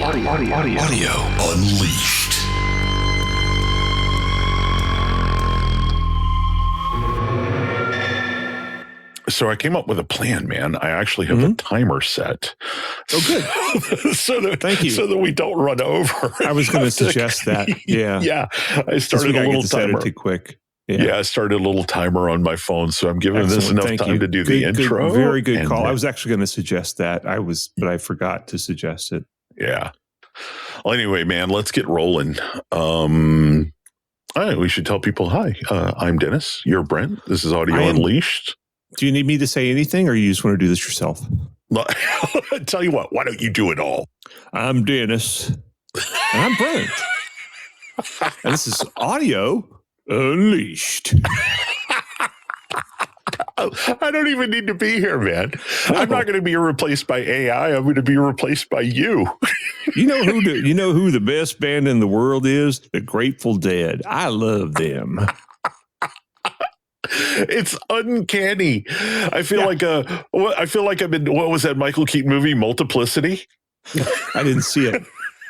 Audio Unleashed. So I came up with a plan, man. I actually have a timer set. Oh, good. Thank you. So that we don't run over. I was going to suggest that. Yeah. Yeah. I started a little timer. Too quick. Yeah, I started a little timer on my phone, so I'm giving this enough time to do the intro. Very good call. I was actually going to suggest that. But I forgot to suggest it. Yeah. Well, anyway, man, let's get rolling. We should tell people hi. I'm Dennis. You're Brent. This is Audio Unleashed. Do you need me to say anything, or you just want to do this yourself? Tell you what, why don't you do it all? I'm Dennis. And I'm Brent. And this is Audio Unleashed. I don't even need to be here, man. I'm not going to be replaced by AI. I'm going to be replaced by you. You know who the best band in the world is? The Grateful Dead. I love them. It's uncanny. I feel like I'm in, what was that Michael Keaton movie, Multiplicity? I didn't see it.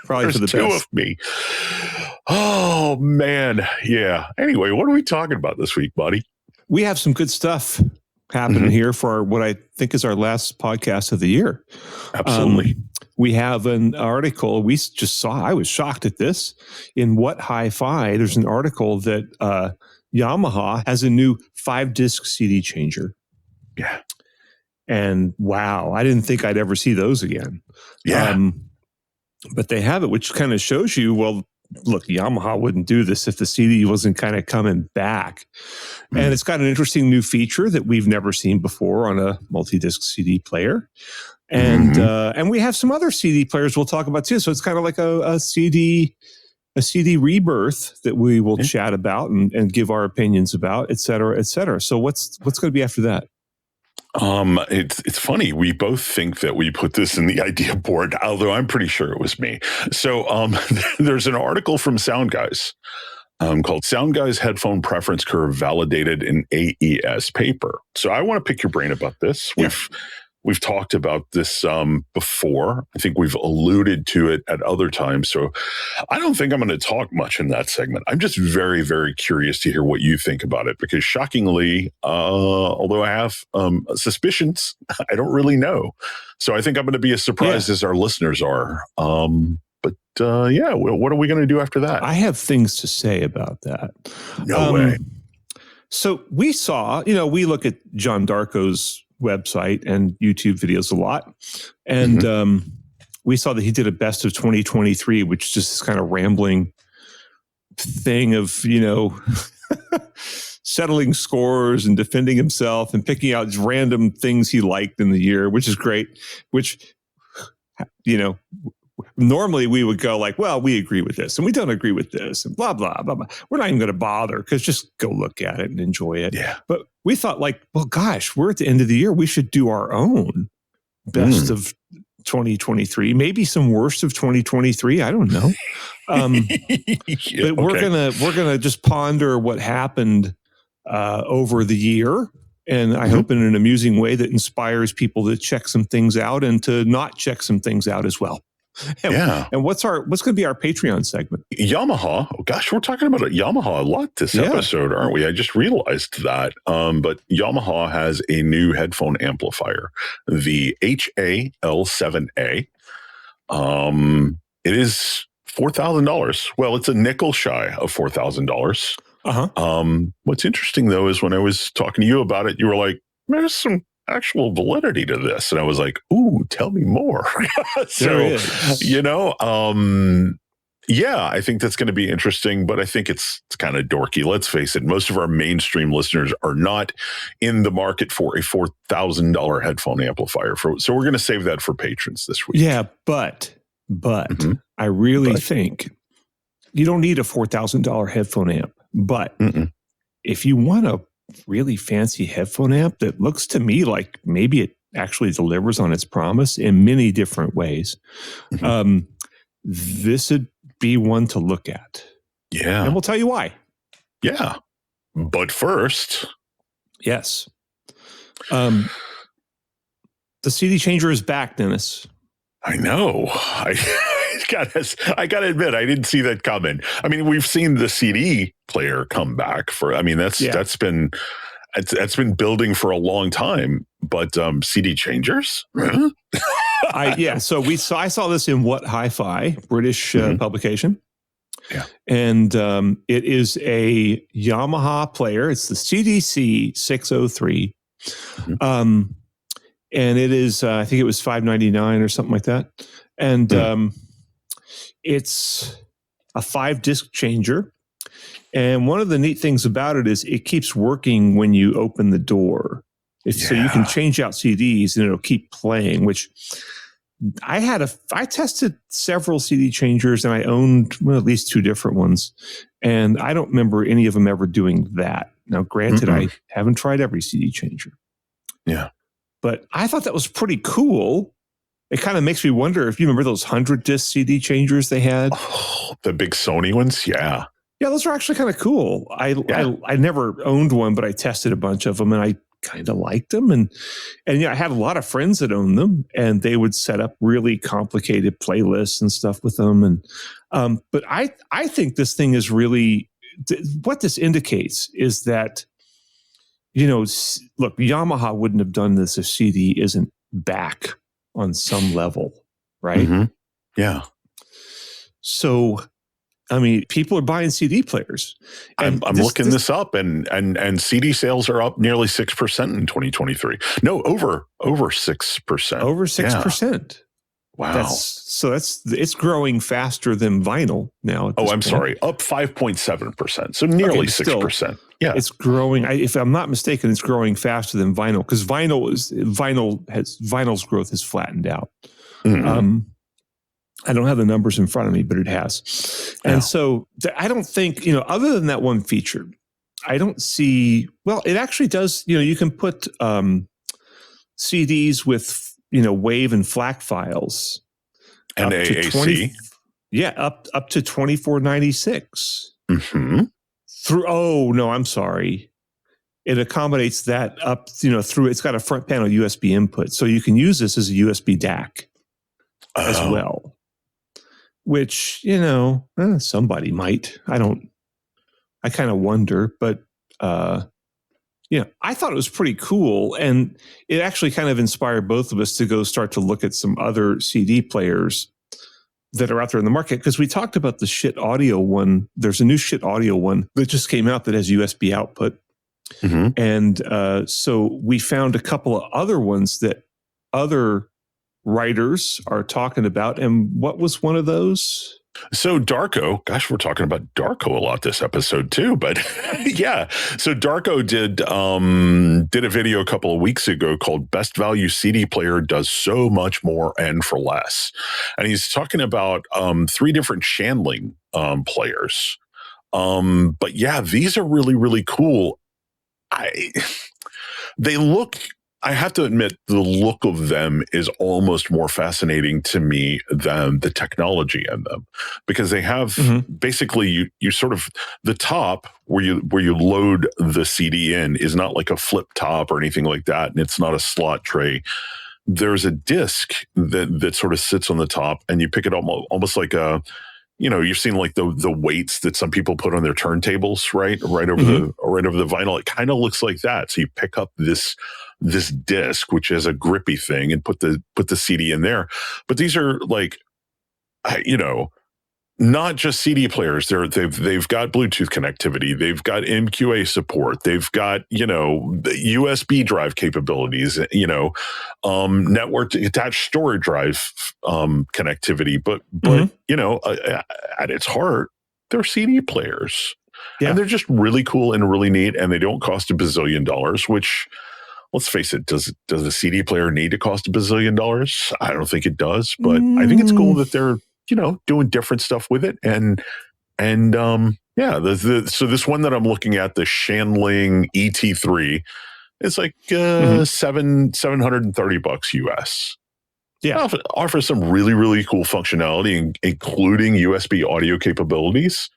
Probably There's for the two best. of me. Oh man, yeah. Anyway, what are we talking about this week, buddy? We have some good stuff happening here for what I think is our last podcast of the year. Absolutely. We have an article we just saw. I was shocked at this. In What Hi-Fi, there's an article that Yamaha has a new 5-disc CD changer. Yeah. And wow, I didn't think I'd ever see those again. Yeah. But they have it, which kind of shows you, well, look, Yamaha wouldn't do this if the CD wasn't kind of coming back. And it's got an interesting new feature that we've never seen before on a multi-disc CD player. And we have some other CD players we'll talk about too. So it's kind of like a CD rebirth that we will chat about and give our opinions about, et cetera, et cetera. So what's going to be after that? It's funny. We both think that we put this in the idea board, although I'm pretty sure it was me. So there's an article from SoundGuys called "SoundGuys Headphone Preference Curve Validated in AES Paper." So I want to pick your brain about this. Yeah. We've talked about this before. I think we've alluded to it at other times. So I don't think I'm going to talk much in that segment. I'm just very, very curious to hear what you think about it, because shockingly, although I have suspicions, I don't really know. So I think I'm going to be as surprised as our listeners are. But what are we going to do after that? I have things to say about that. No way. So we saw, we look at John Darko's website and YouTube videos a lot. And we saw that he did a best of 2023, which is just this kind of rambling thing of, settling scores and defending himself and picking out random things he liked in the year, which is great, which, normally we would go like, well, we agree with this and we don't agree with this and blah, blah, blah, blah. We're not even going to bother because just go look at it and enjoy it. Yeah. But we thought like, well, gosh, we're at the end of the year. We should do our own best of 2023, maybe some worst of 2023. I don't know. But we're going to just ponder what happened over the year. And I hope in an amusing way that inspires people to check some things out and to not check some things out as well. And what's going to be our Patreon segment? Yamaha. Oh gosh, we're talking about Yamaha a lot this episode, aren't we? I just realized that. But Yamaha has a new headphone amplifier, the HAL7A. It is $4,000. Well, it's a nickel shy of $4,000. What's interesting though is when I was talking to you about it, you were like, "There's some actual validity to this," and I was like, "Ooh, tell me more." So, I think that's going to be interesting, but I think it's kind of dorky. Let's face it, most of our mainstream listeners are not in the market for a $4,000 headphone amplifier. So we're going to save that for patrons this week. Yeah, but I really think you don't need a $4,000 headphone amp. But if you want a really fancy headphone amp that looks to me like maybe it actually delivers on its promise in many different ways, this would be one to look at. Yeah. And we'll tell you why. Yeah. But first. Yes. The CD changer is back, Dennis. I know. I gotta admit, I didn't see that coming. I mean, we've seen the CD player come back for. I mean, that's been building for a long time. But CD changers, huh? So I saw this in What Hi-Fi, British publication. Yeah, and it is a Yamaha player. It's the CDC 603. And it is, I think it was $599 or something like that. And it's a 5-disc changer. And one of the neat things about it is it keeps working when you open the door. So you can change out CDs and it'll keep playing, which I tested several CD changers and I owned at least 2 different ones. And I don't remember any of them ever doing that. Now, granted, I haven't tried every CD changer. Yeah. But I thought that was pretty cool. It kind of makes me wonder if you remember those 100-disc CD changers they had. Oh, the big Sony ones? Yeah. Yeah, those are actually kind of cool. I never owned one, but I tested a bunch of them and I kind of liked them. And I had a lot of friends that owned them and they would set up really complicated playlists and stuff with them. And but I think this thing is really, what this indicates is that, look, Yamaha wouldn't have done this if CD isn't back on some level, right? Yeah. So, I mean, people are buying CD players. And I'm looking this up, and CD sales are up nearly 6% in 2023. No, over 6%. Over 6%. Yeah. Wow. It's growing faster than vinyl now. I'm sorry, up 5.7%. So nearly 6%. Yeah, it's growing. If I'm not mistaken, it's growing faster than vinyl because vinyl's growth has flattened out. I don't have the numbers in front of me, but it has. And so I don't think, other than that one feature, I don't see, well, it actually does, you can put CDs with, WAV and FLAC files. And AAC. Up to 2496. I'm sorry. It accommodates that up, through, it's got a front panel USB input. So you can use this as a USB DAC as well. Which, somebody might. I kind of wonder, but, I thought it was pretty cool. And it actually kind of inspired both of us to go start to look at some other CD players that are out there in the market. Because we talked about the Shit Audio one. There's a new Shit Audio one that just came out that has USB output. And so we found a couple of other ones that other writers are talking about. And what was one of those? So Darko, gosh, we're talking about Darko a lot this episode too, but yeah. So Darko did a video a couple of weeks ago called Best Value CD Player Does So Much More and for Less. And he's talking about 3 different Shandling players. But yeah, these are really, really cool. I have to admit, the look of them is almost more fascinating to me than the technology in them, because they have basically you sort of, the top where you load the CD in is not like a flip top or anything like that, and it's not a slot tray. There's a disc that sort of sits on the top, and you pick it up almost like a, you've seen like the weights that some people put on their turntables, right over the vinyl. It kind of looks like that. So you pick up this disc, which is a grippy thing, and put the CD in there. But these are like, not just CD players. They've got Bluetooth connectivity. They've got MQA support. They've got, USB drive capabilities, network attached storage drive connectivity. But at its heart, they're CD players. Yeah. And they're just really cool and really neat, and they don't cost $1 bazillion, which, let's face it, does a CD player need to cost $1 bazillion? I don't think it does, but I think it's cool that they're, doing different stuff with it. So this one that I'm looking at, the Shandling ET3, it's like $730 US. Yeah. Offers some really, really cool functionality, including USB audio capabilities,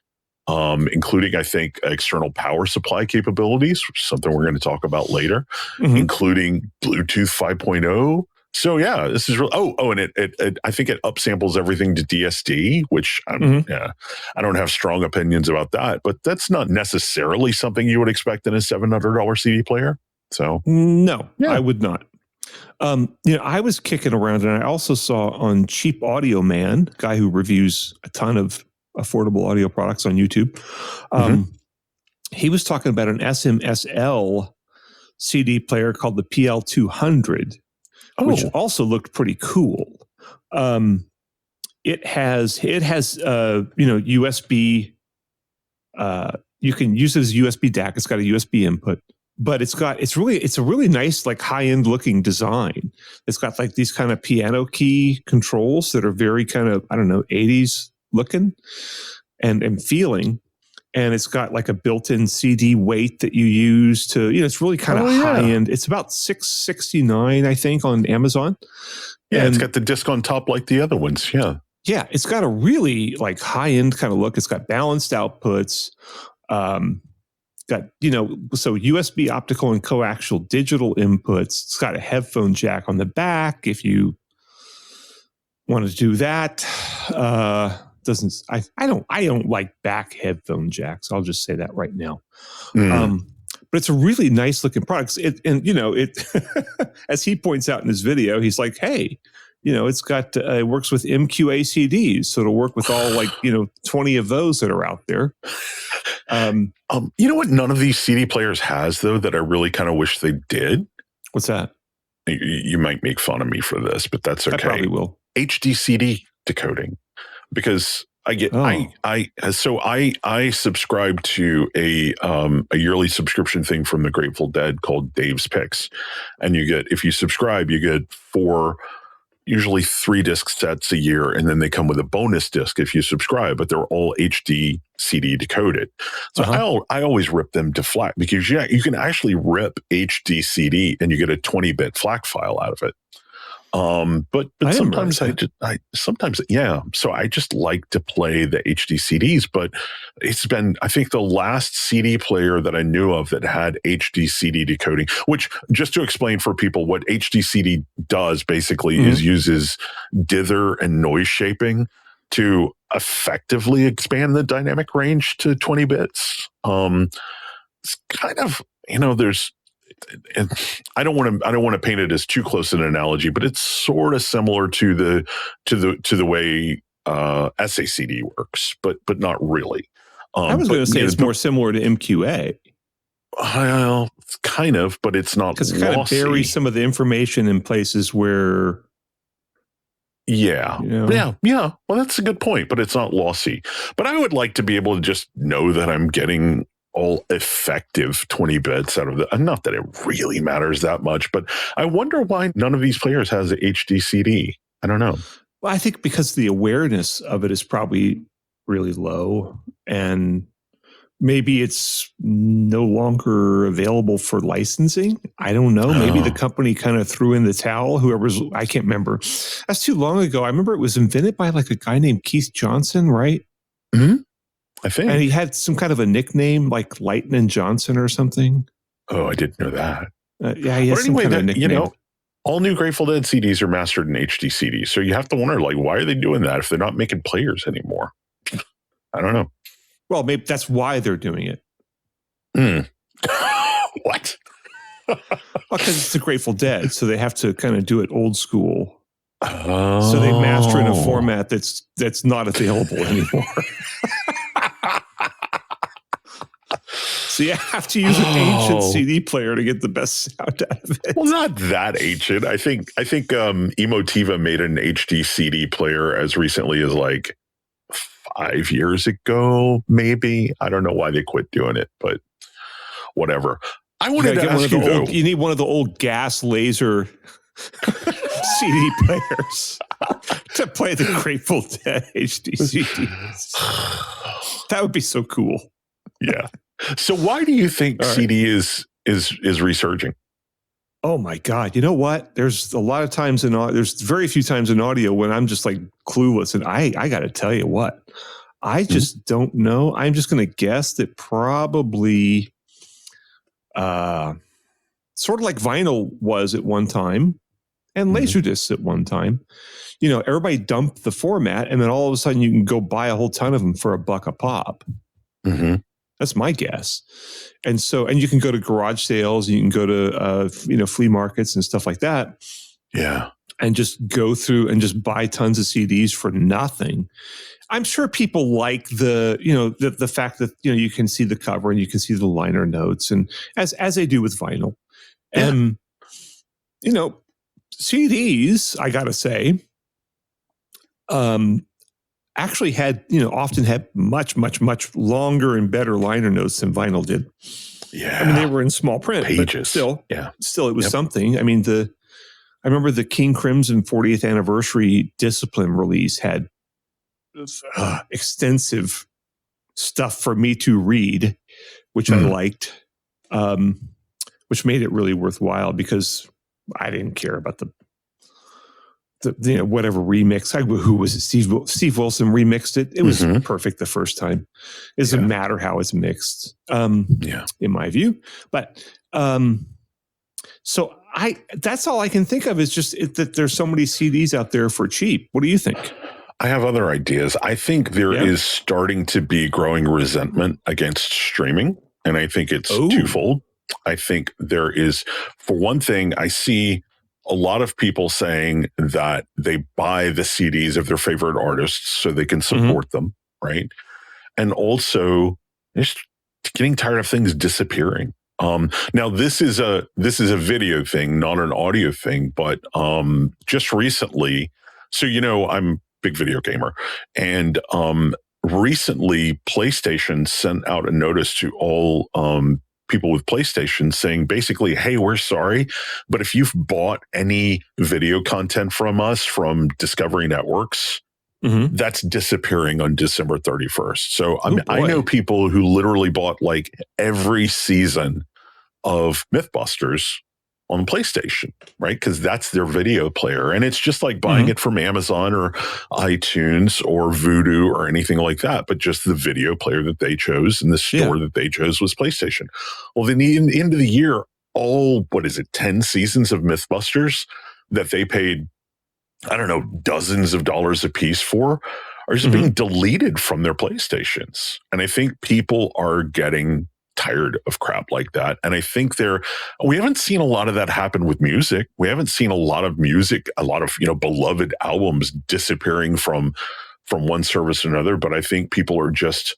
including, I think, external power supply capabilities, which is something we're going to talk about later, including Bluetooth 5.0, So yeah, this is real. And it I think it upsamples everything to DSD, which I don't have strong opinions about that, but that's not necessarily something you would expect in a $700 CD player. So no, yeah. I would not. I was kicking around, and I also saw on Cheap Audio Man, guy who reviews a ton of affordable audio products on YouTube. He was talking about an SMSL CD player called the PL200. Which also looked pretty cool. It has USB. You can use it as a USB DAC. It's got a USB input, but it's a really nice, like, high end looking design. It's got like these kind of piano key controls that are very kind of, I don't know, 80s looking and feeling. And it's got like a built-in CD weight that you use to, it's really kind of high end. It's about $669, I think, on Amazon. Yeah, and it's got the disc on top like the other ones. Yeah. Yeah, it's got a really like high end kind of look. It's got balanced outputs. Got, so USB optical and coaxial digital inputs. It's got a headphone jack on the back if you want to do that. I don't like back headphone jacks. I'll just say that right now. But it's a really nice looking product. As he points out in his video, he's like, hey, it's got, it works with MQA CDs. So it'll work with all 20 of those that are out there. You know what none of these CD players has, though, that I really kind of wish they did? What's that? You might make fun of me for this, but that's okay. I probably will. HD CD decoding. Because I subscribe to a yearly subscription thing from the Grateful Dead called Dave's Picks, and if you subscribe, you get usually 3 disc sets a year, and then they come with a bonus disc if you subscribe, but they're all HD CD decoded. So I always rip them to FLAC, because you can actually rip HD CD and you get a 20-bit FLAC file out of it. But sometimes so I just like to play the HD CDs, but it's been, I think, the last CD player that I knew of that had HD CD decoding, which, just to explain for people what HD CD does basically is uses dither and noise shaping to effectively expand the dynamic range to 20 bits. It's kind of, and I don't want to paint it as too close an analogy, but it's sort of similar to the way SACD works, but not really. I was going to say it's more similar to MQA. Well, kind of, but it's not, because it kind of buries some of the information in places where. Yeah. Well, that's a good point, but it's not lossy. But I would like to be able to just know that I'm getting all effective 20 bits out of the, not that it really matters that much, but I wonder why none of these players has a HD CD. I don't know. Well, I think because the awareness of it is probably really low, and maybe it's no longer available for licensing. I don't know. Maybe the company kind of threw in the towel. I can't remember. That's too long ago. I remember it was invented by like a guy named Keith Johnson, right? Mm-hmm. I think. And he had some kind of a nickname like Lightning Johnson or something. Oh, I didn't know that. Yeah, he has some kind of nickname. All new Grateful Dead CDs are mastered in HD CDs. So you have to wonder, why are they doing that if they're not making players anymore? I don't know. Well, maybe that's why they're doing it. What? Well, because it's the Grateful Dead, so they have to kind of do it old school. Oh. So they master in a format that's not available anymore. So you have to use an ancient CD player to get the best sound out of it. Well, not that ancient. I think Emotiva made an HD CD player as recently as 5 years ago, maybe. I don't know why they quit doing it, but whatever. I wanted to ask you, though. You need one of the old gas laser CD players to play the Grateful Dead HD CDs. That would be so cool. Yeah. So why do you think CD is resurging? Oh my God. You know what? There's a lot of times there's very few times in audio when I'm just clueless. And I got to tell you what, I just don't know. I'm just going to guess that probably sort of like vinyl was at one time. and Laserdiscs at one time. Everybody dumped the format, and then all of a sudden you can go buy a whole ton of them for $1 a pop. Mm-hmm. That's my guess. And you can go to garage sales, you can go to flea markets and stuff like that. Yeah. And just go through and just buy tons of CDs for nothing. I'm sure people like the fact that you can see the cover and you can see the liner notes, and as they do with vinyl. Yeah. And CDs, I gotta say, actually often had much, much, much longer and better liner notes than vinyl did. Yeah. I mean, they were in small print, pages. But still it was something. I mean, I remember the King Crimson 40th anniversary Discipline release had extensive stuff for me to read, which I liked, which made it really worthwhile because I didn't care about the whatever remix. Who was it? Steve Wilson remixed it. It was perfect the first time. It doesn't matter how it's mixed, in my view. But so that's all I can think of is just that there's so many CDs out there for cheap. What do you think? I have other ideas. I think there is starting to be growing resentment against streaming, and I think it's twofold. I think there is, for one thing, I see a lot of people saying that they buy the CDs of their favorite artists so they can support them, right? And also, just getting tired of things disappearing. Now this is a video thing, not an audio thing, but just recently, so I'm a big video gamer, and recently PlayStation sent out a notice to all people with PlayStation saying basically, hey, we're sorry, but if you've bought any video content from us from Discovery Networks, that's disappearing on December 31st. So I know people who literally bought like every season of Mythbusters on PlayStation, right? Because that's their video player. And it's just like buying it from Amazon or iTunes or Vudu or anything like that, but just the video player that they chose and the store that they chose was PlayStation. Well, then in the end of the year, 10 seasons of Mythbusters that they paid, I don't know, dozens of dollars a piece for are just being deleted from their PlayStations. And I think people are getting tired of crap like that. And I think we haven't seen a lot of that happen with music. We haven't seen a lot of beloved albums disappearing from one service to another. But I think people are just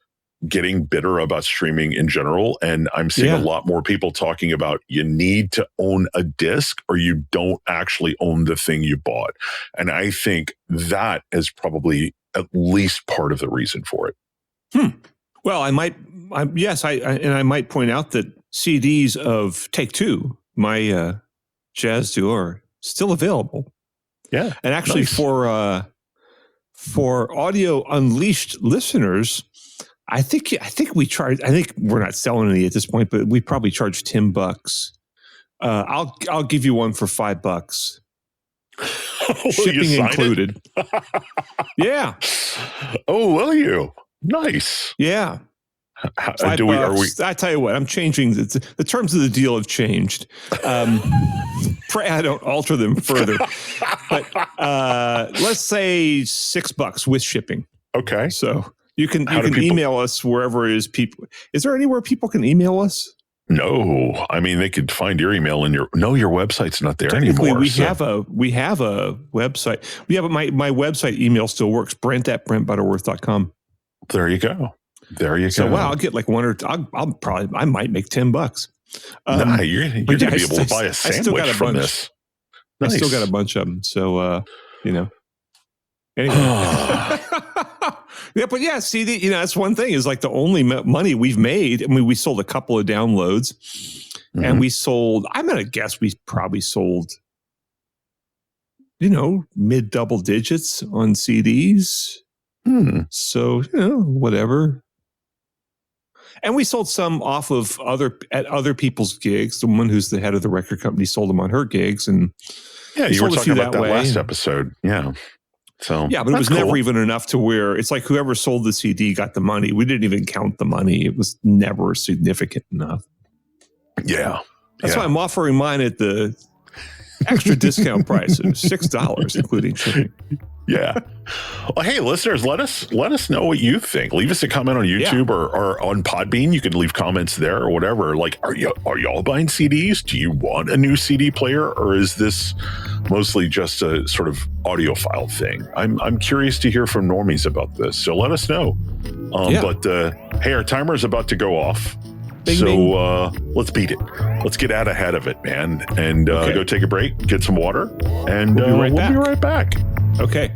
getting bitter about streaming in general. And I'm seeing a lot more people talking about you need to own a disc or you don't actually own the thing you bought. And I think that is probably at least part of the reason for it. Well, I might point out that CDs of Take Two, my jazz duo, are still available. Yeah, and actually for Audio Unleashed listeners, I think we charge. I think we're not selling any at this point, but we probably charge $10. I'll give you one for $5. Shipping included. Yeah. Oh, will you? Nice. Yeah. $5. I tell you what, I'm changing the terms of the deal have changed. Pray I don't alter them further. But let's say $6 with shipping. Okay. So you can email us wherever it is. People, is there anywhere people can email us? No, I mean they could find your email in your website's not there anymore. We have a website. Yeah, but my website email still works. Brent@BrentButterworth.com. There you go. So wow, I'll get like one or I might make $10. You're going to be able to buy a sandwich from this. Nice. I still got a bunch of them. So anyway. Yeah, but yeah, see, that's one thing is like the only money we've made. I mean, we sold a couple of downloads and we sold, I'm going to guess we probably sold, mid double digits on CDs. So, whatever. And we sold some off of other people's gigs. The one who's the head of the record company sold them on her gigs. And yeah, you were talking about that last episode. Yeah. So yeah, but it was never even enough to where it's like whoever sold the CD got the money. We didn't even count the money. It was never significant enough. Yeah. That's why I'm offering mine at the Extra discount price of $6, including shipping. Yeah. Well, hey, listeners, let us know what you think. Leave us a comment on YouTube or on Podbean. You can leave comments there or whatever. Like, are y'all buying CDs? Do you want a new CD player, or is this mostly just a sort of audiophile thing? I'm curious to hear from normies about this. So let us know. But hey, our timer is about to go off. Bing, so bing. Let's beat it. Let's get out ahead of it, man, and go take a break, get some water, and we'll be right back. Okay.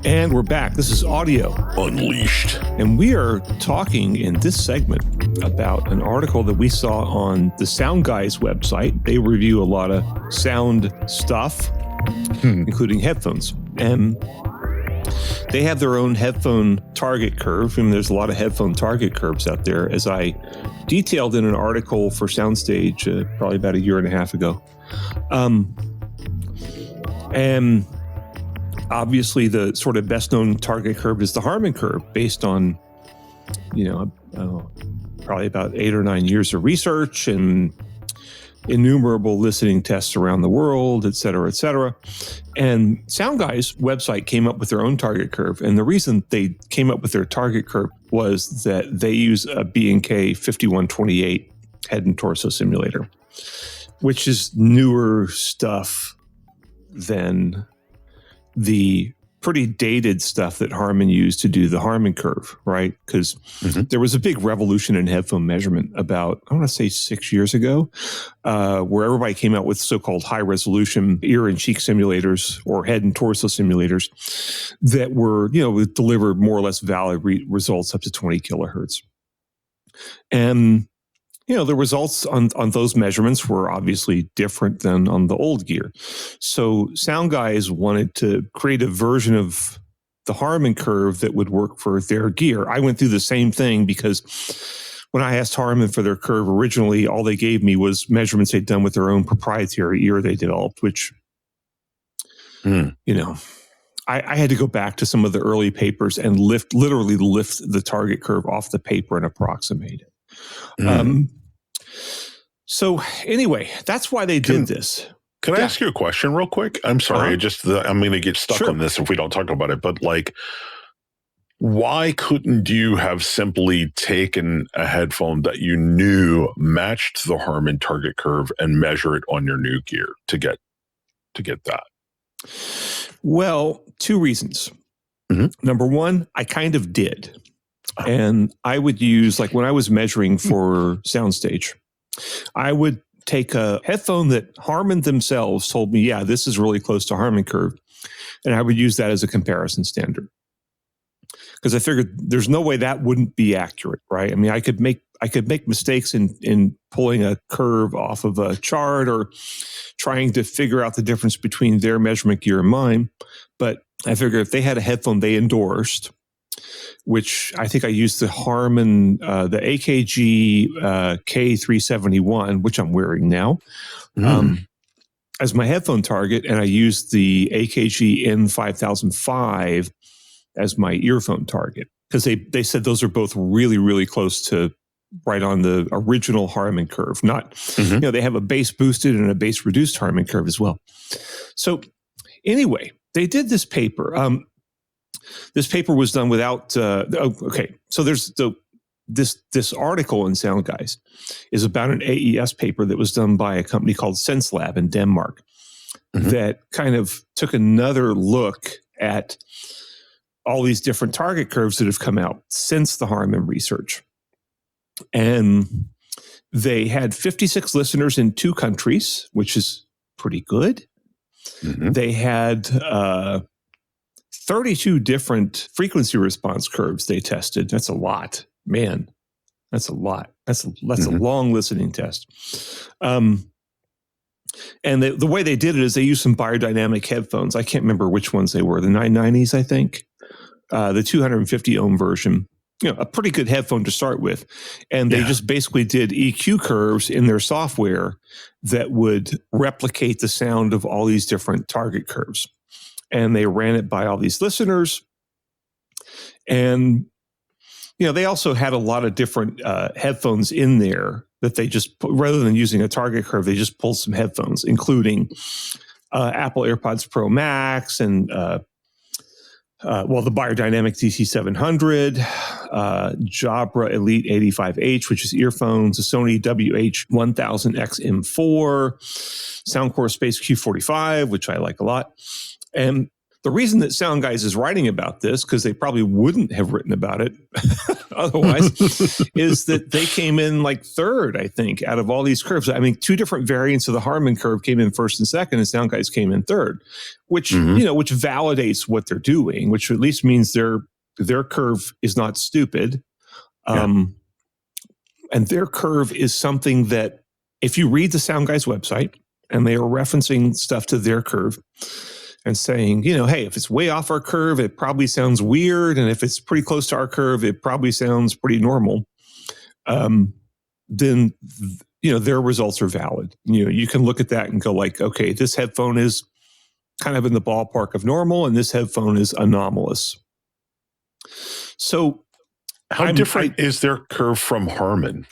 And we're back. This is Audio Unleashed. And we are talking in this segment about an article that we saw on the SoundGuys website. They review a lot of sound stuff, including headphones. And they have their own headphone target curve. I mean, there's a lot of headphone target curves out there, as I detailed in an article for Soundstage probably about 1.5 years ago. And obviously, the sort of best-known target curve is the Harman curve, based on, probably about 8 or 9 years of research and innumerable listening tests around the world, et cetera, et cetera. And SoundGuys' website came up with their own target curve. And the reason they came up with their target curve was that they use a B&K 5128 head and torso simulator, which is newer stuff than the pretty dated stuff that Harman used to do the Harman curve, right? Because there was a big revolution in headphone measurement about, I want to say 6 years ago, where everybody came out with so-called high-resolution ear and cheek simulators or head and torso simulators that were, delivered more or less valid results up to 20 kilohertz. And the results on those measurements were obviously different than on the old gear. So SoundGuys wanted to create a version of the Harman curve that would work for their gear. I went through the same thing because when I asked Harman for their curve originally, all they gave me was measurements they'd done with their own proprietary ear they developed, which, I had to go back to some of the early papers and literally lift the target curve off the paper and approximate it. So anyway, that's why they did this. Can I ask you a question real quick? I'm sorry. I'm going to get stuck on this if we don't talk about it, but why couldn't you have simply taken a headphone that you knew matched the Harman target curve and measure it on your new gear to get that? Well, 2 reasons. Number one, I kind of did. And I would use, when I was measuring for Soundstage, I would take a headphone that Harman themselves told me, this is really close to Harman curve. And I would use that as a comparison standard. Because I figured there's no way that wouldn't be accurate, right? I mean, I could make mistakes in pulling a curve off of a chart or trying to figure out the difference between their measurement gear and mine. But I figured if they had a headphone they endorsed, which I think I used the Harman, the AKG K371, which I'm wearing now, as my headphone target, and I used the AKG N5005 as my earphone target, because they said those are both really, really close to right on the original Harman curve. Not, they have a bass boosted and a bass reduced Harman curve as well. So anyway, they did this paper. This paper was done without. So there's this article in SoundGuys is about an AES paper that was done by a company called SenseLab in Denmark that kind of took another look at all these different target curves that have come out since the Harman research. And They had 56 listeners in 2 countries, which is pretty good. Mm-hmm. They had 32 different frequency response curves they tested. That's a lot, man. That's a lot. That's a long listening test. And the way they did it is they used some biodynamic headphones. I can't remember which ones they were. The 990s, I think. The 250 ohm version. A pretty good headphone to start with. And they just basically did EQ curves in their software that would replicate the sound of all these different target curves. And they ran it by all these listeners. And, they also had a lot of different headphones in there that they just, rather than using a target curve, they just pulled some headphones, including Apple AirPods Pro Max and the Biodynamic DC700, Jabra Elite 85H, which is earphones, the Sony WH-1000X-M4, Soundcore Space Q45, which I like a lot. And the reason that SoundGuys is writing about this, because they probably wouldn't have written about it otherwise, is that they came in like third, I think, out of all these curves. I mean, 2 different variants of the Harman curve came in first and second, and SoundGuys came in third, which which validates what they're doing, which at least means their curve is not stupid. And their curve is something that, if you read the SoundGuys website, and they are referencing stuff to their curve, and saying, hey, if it's way off our curve, it probably sounds weird. And if it's pretty close to our curve, it probably sounds pretty normal. Then, their results are valid. You can look at that and go like, okay, this headphone is kind of in the ballpark of normal, and this headphone is anomalous. So how different is their curve from Harman?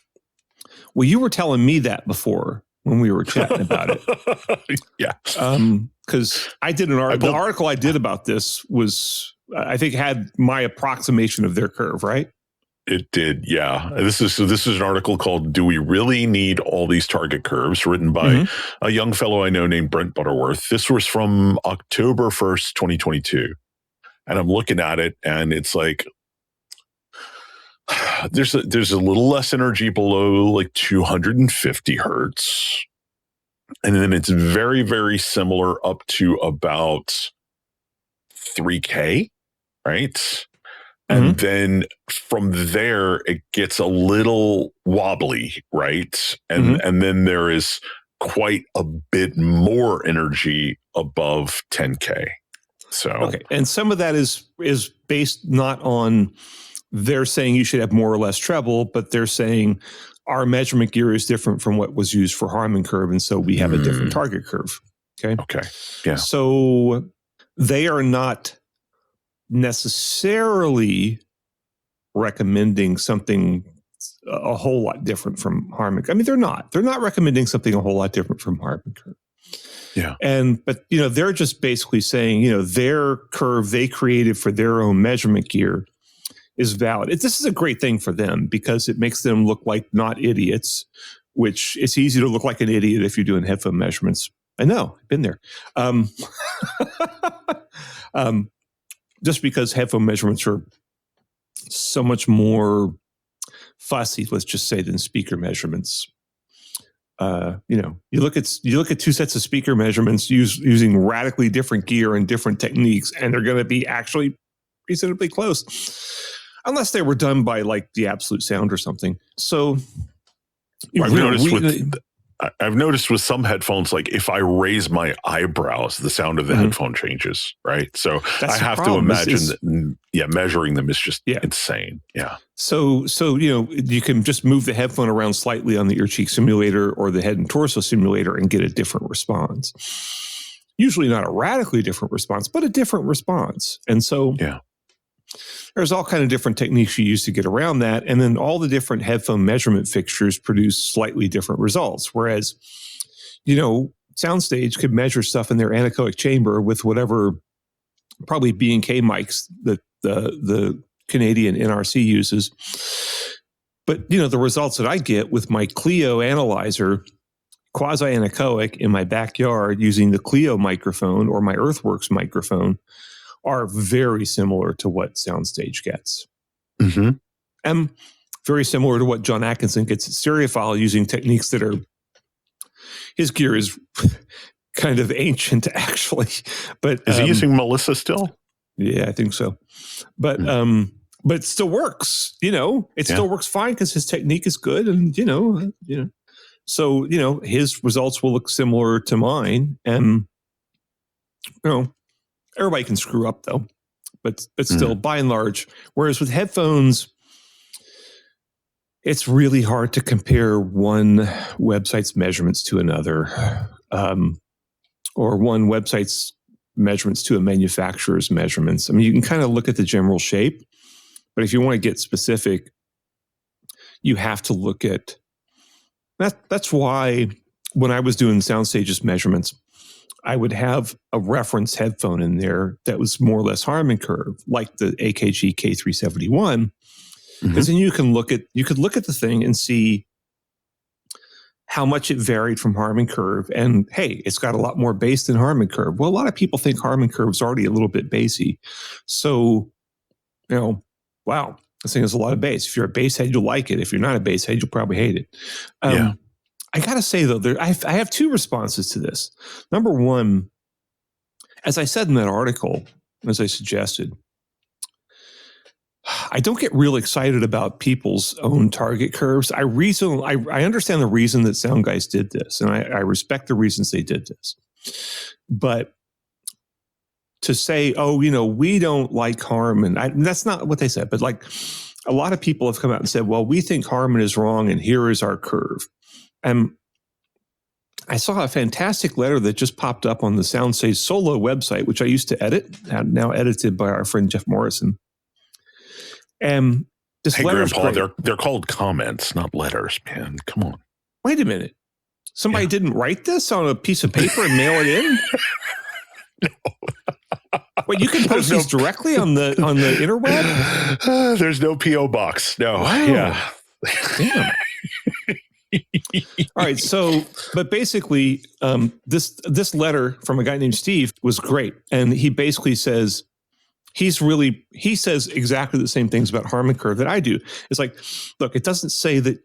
Well, you were telling me that before when we were chatting about it. Yeah. Because I did an article. The article I did about this was, I think, had my approximation of their curve, right? It did, yeah. This is an article called "Do We Really Need All These Target Curves?" written by a young fellow I know named Brent Butterworth. This was from October 1st, 2022. And I'm looking at it, and it's like, there's a little less energy below like 250 hertz. And then it's very, very similar up to about 3K, right? And then from there, it gets a little wobbly, right? And then there is quite a bit more energy above 10K. So okay, and some of that is based not on they're saying you should have more or less treble, but they're saying our measurement gear is different from what was used for Harman curve, and so we have a different target curve. Okay. Yeah. So they are not necessarily recommending something a whole lot different from Harman. I mean, they're not recommending something a whole lot different from Harman curve. Yeah. But they're just basically saying, their curve they created for their own measurement gear is valid. This is a great thing for them because it makes them look like not idiots, which it's easy to look like an idiot if you're doing headphone measurements. I know, I've been there. Just because headphone measurements are so much more fussy, let's just say, than speaker measurements. You look at 2 sets of speaker measurements using radically different gear and different techniques, and they're going to be actually reasonably close. Unless they were done by like the Absolute Sound or something. So I've noticed with some headphones, like if I raise my eyebrows, the sound of the headphone changes, right? So I have to imagine that, measuring them is just insane. Yeah. So you can just move the headphone around slightly on the ear cheek simulator or the head and torso simulator and get a different response. Usually not a radically different response, but a different response. And so there's all kind of different techniques you use to get around that. And then all the different headphone measurement fixtures produce slightly different results. Whereas, Soundstage could measure stuff in their anechoic chamber with whatever probably B&K mics that the Canadian NRC uses. But, the results that I get with my Clio analyzer, quasi-anechoic in my backyard using the Clio microphone or my Earthworks microphone, are very similar to what Soundstage gets. For very similar to what John Atkinson gets at Stereophile, using techniques that are, his gear is kind of ancient, actually. But is he using Melissa still? Yeah, I think so. But it still works. It still works fine because his technique is good, and so his results will look similar to mine, and everybody can screw up though. But still, by and large, whereas with headphones, it's really hard to compare one website's measurements to another, or one website's measurements to a manufacturer's measurements. I mean, you can kind of look at the general shape, but if you want to get specific, you have to look at that. That's why when I was doing SoundStage's measurements, I would have a reference headphone in there that was more or less Harman curve, like the AKG K371, because then you could look at the thing and see how much it varied from Harman curve. And hey, it's got a lot more bass than Harman curve. Well, a lot of people think Harman curve is already a little bit bassy. So, wow, this thing has a lot of bass. If you're a bass head, you'll like it. If you're not a bass head, you'll probably hate it. I got to say, though, I have two responses to this. Number one, as I said in that article, as I suggested, I don't get real excited about people's own target curves. I understand the reason that SoundGuys did this, and I respect the reasons they did this. But to say, we don't like Harman, that's not what they said. But like, a lot of people have come out and said, well, we think Harman is wrong, and here is our curve. And I saw a fantastic letter that just popped up on the SoundStage solo website, which I used to edit, now edited by our friend Jeff Morrison. And this letter's Grandpa, they're called comments, not letters, man. Come on. Wait a minute. Somebody didn't write this on a piece of paper and mail it in? No. Wait, you can post these directly on the interweb? There's no P.O. box. No. Wow. Yeah. Damn. All right. So, but basically, this letter from a guy named Steve was great. And he basically says, he says exactly the same things about Harman curve that I do. It's like, look, it doesn't say that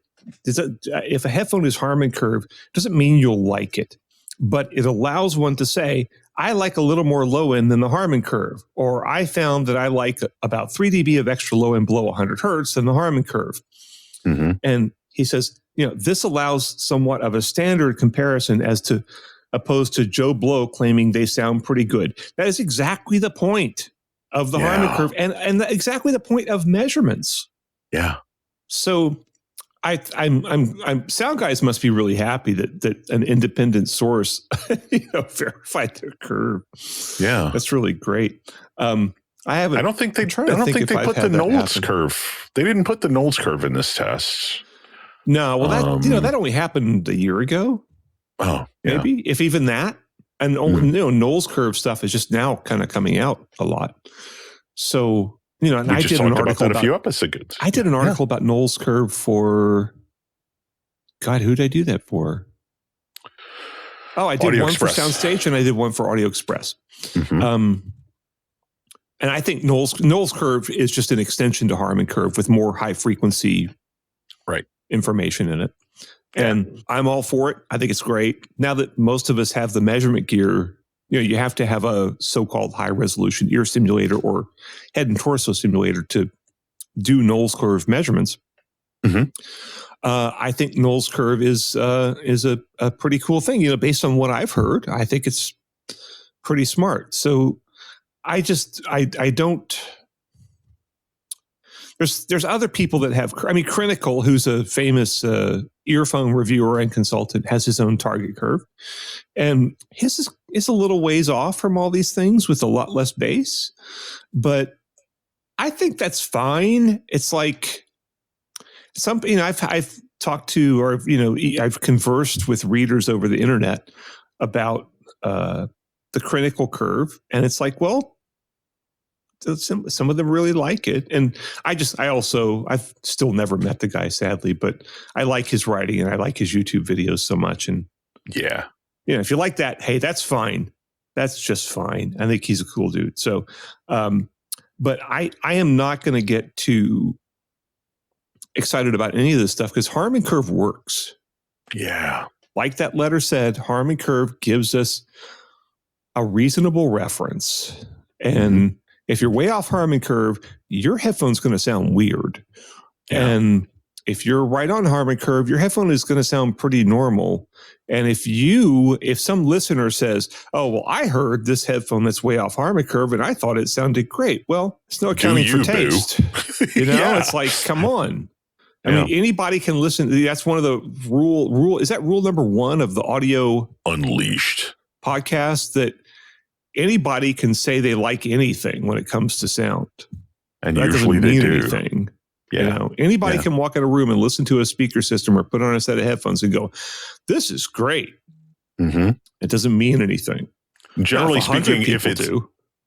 if a headphone is Harman curve, doesn't mean you'll like it, but it allows one to say, I like a little more low end than the Harman curve, or I found that I like about 3 dB of extra low end below 100 hertz than the Harman curve. And he says, this allows somewhat of a standard comparison opposed to Joe Blow claiming they sound pretty good. That is exactly the point of the Harman curve and exactly the point of measurements. Yeah. So I'm SoundGuys must be really happy that an independent source verified their curve. Yeah. That's really great. I don't think they put the Knowles curve. They didn't put the Knowles curve in this test. No, well that only happened a year ago. Oh, yeah. Maybe, if even that. And Knowles curve stuff is just now kind of coming out a lot. So, and I did an article about a few episodes. I did an article about Knowles curve for, God, who did I do that for? Oh, I did Audio one Express. For SoundStage and I did one for Audio Express. And I think Knowles curve is just an extension to Harman curve with more high frequency information in it. And I'm all for it. I think it's great. Now that most of us have the measurement gear, you have to have a so-called high resolution ear stimulator or head and torso stimulator to do Knowles curve measurements. I think Knowles curve is a pretty cool thing. Based on what I've heard, I think it's pretty smart. So I don't. There's other people that have. I mean, Critical, who's a famous earphone reviewer and consultant, has his own target curve, and his is a little ways off from all these things with a lot less bass. But I think that's fine. It's like something I've talked to, or I've conversed with readers over the internet about the Critical curve, and it's like, well, some of them really like it. And I've still never met the guy, sadly, but I like his writing and I like his YouTube videos so much. And if you like that, hey, that's fine. That's just fine. I think he's a cool dude. So, but I am not going to get too excited about any of this stuff because Harman Curve works. Yeah. Like that letter said, Harman Curve gives us a reasonable reference. And if you're way off Harman Curve, your headphone's going to sound weird. Yeah. And if you're right on Harman Curve, your headphone is going to sound pretty normal. And if some listener says, oh, well, I heard this headphone that's way off Harman Curve and I thought it sounded great. Well, it's no accounting for taste. It's like, come on. I mean, anybody can listen. That's one of the rule. Is that rule number 1 of the Audio Unleashed podcast, that anybody can say they like anything when it comes to sound? And that usually doesn't mean they do. anything. Yeah. Anybody can walk in a room and listen to a speaker system or put on a set of headphones and go, this is great. It doesn't mean anything. Generally speaking,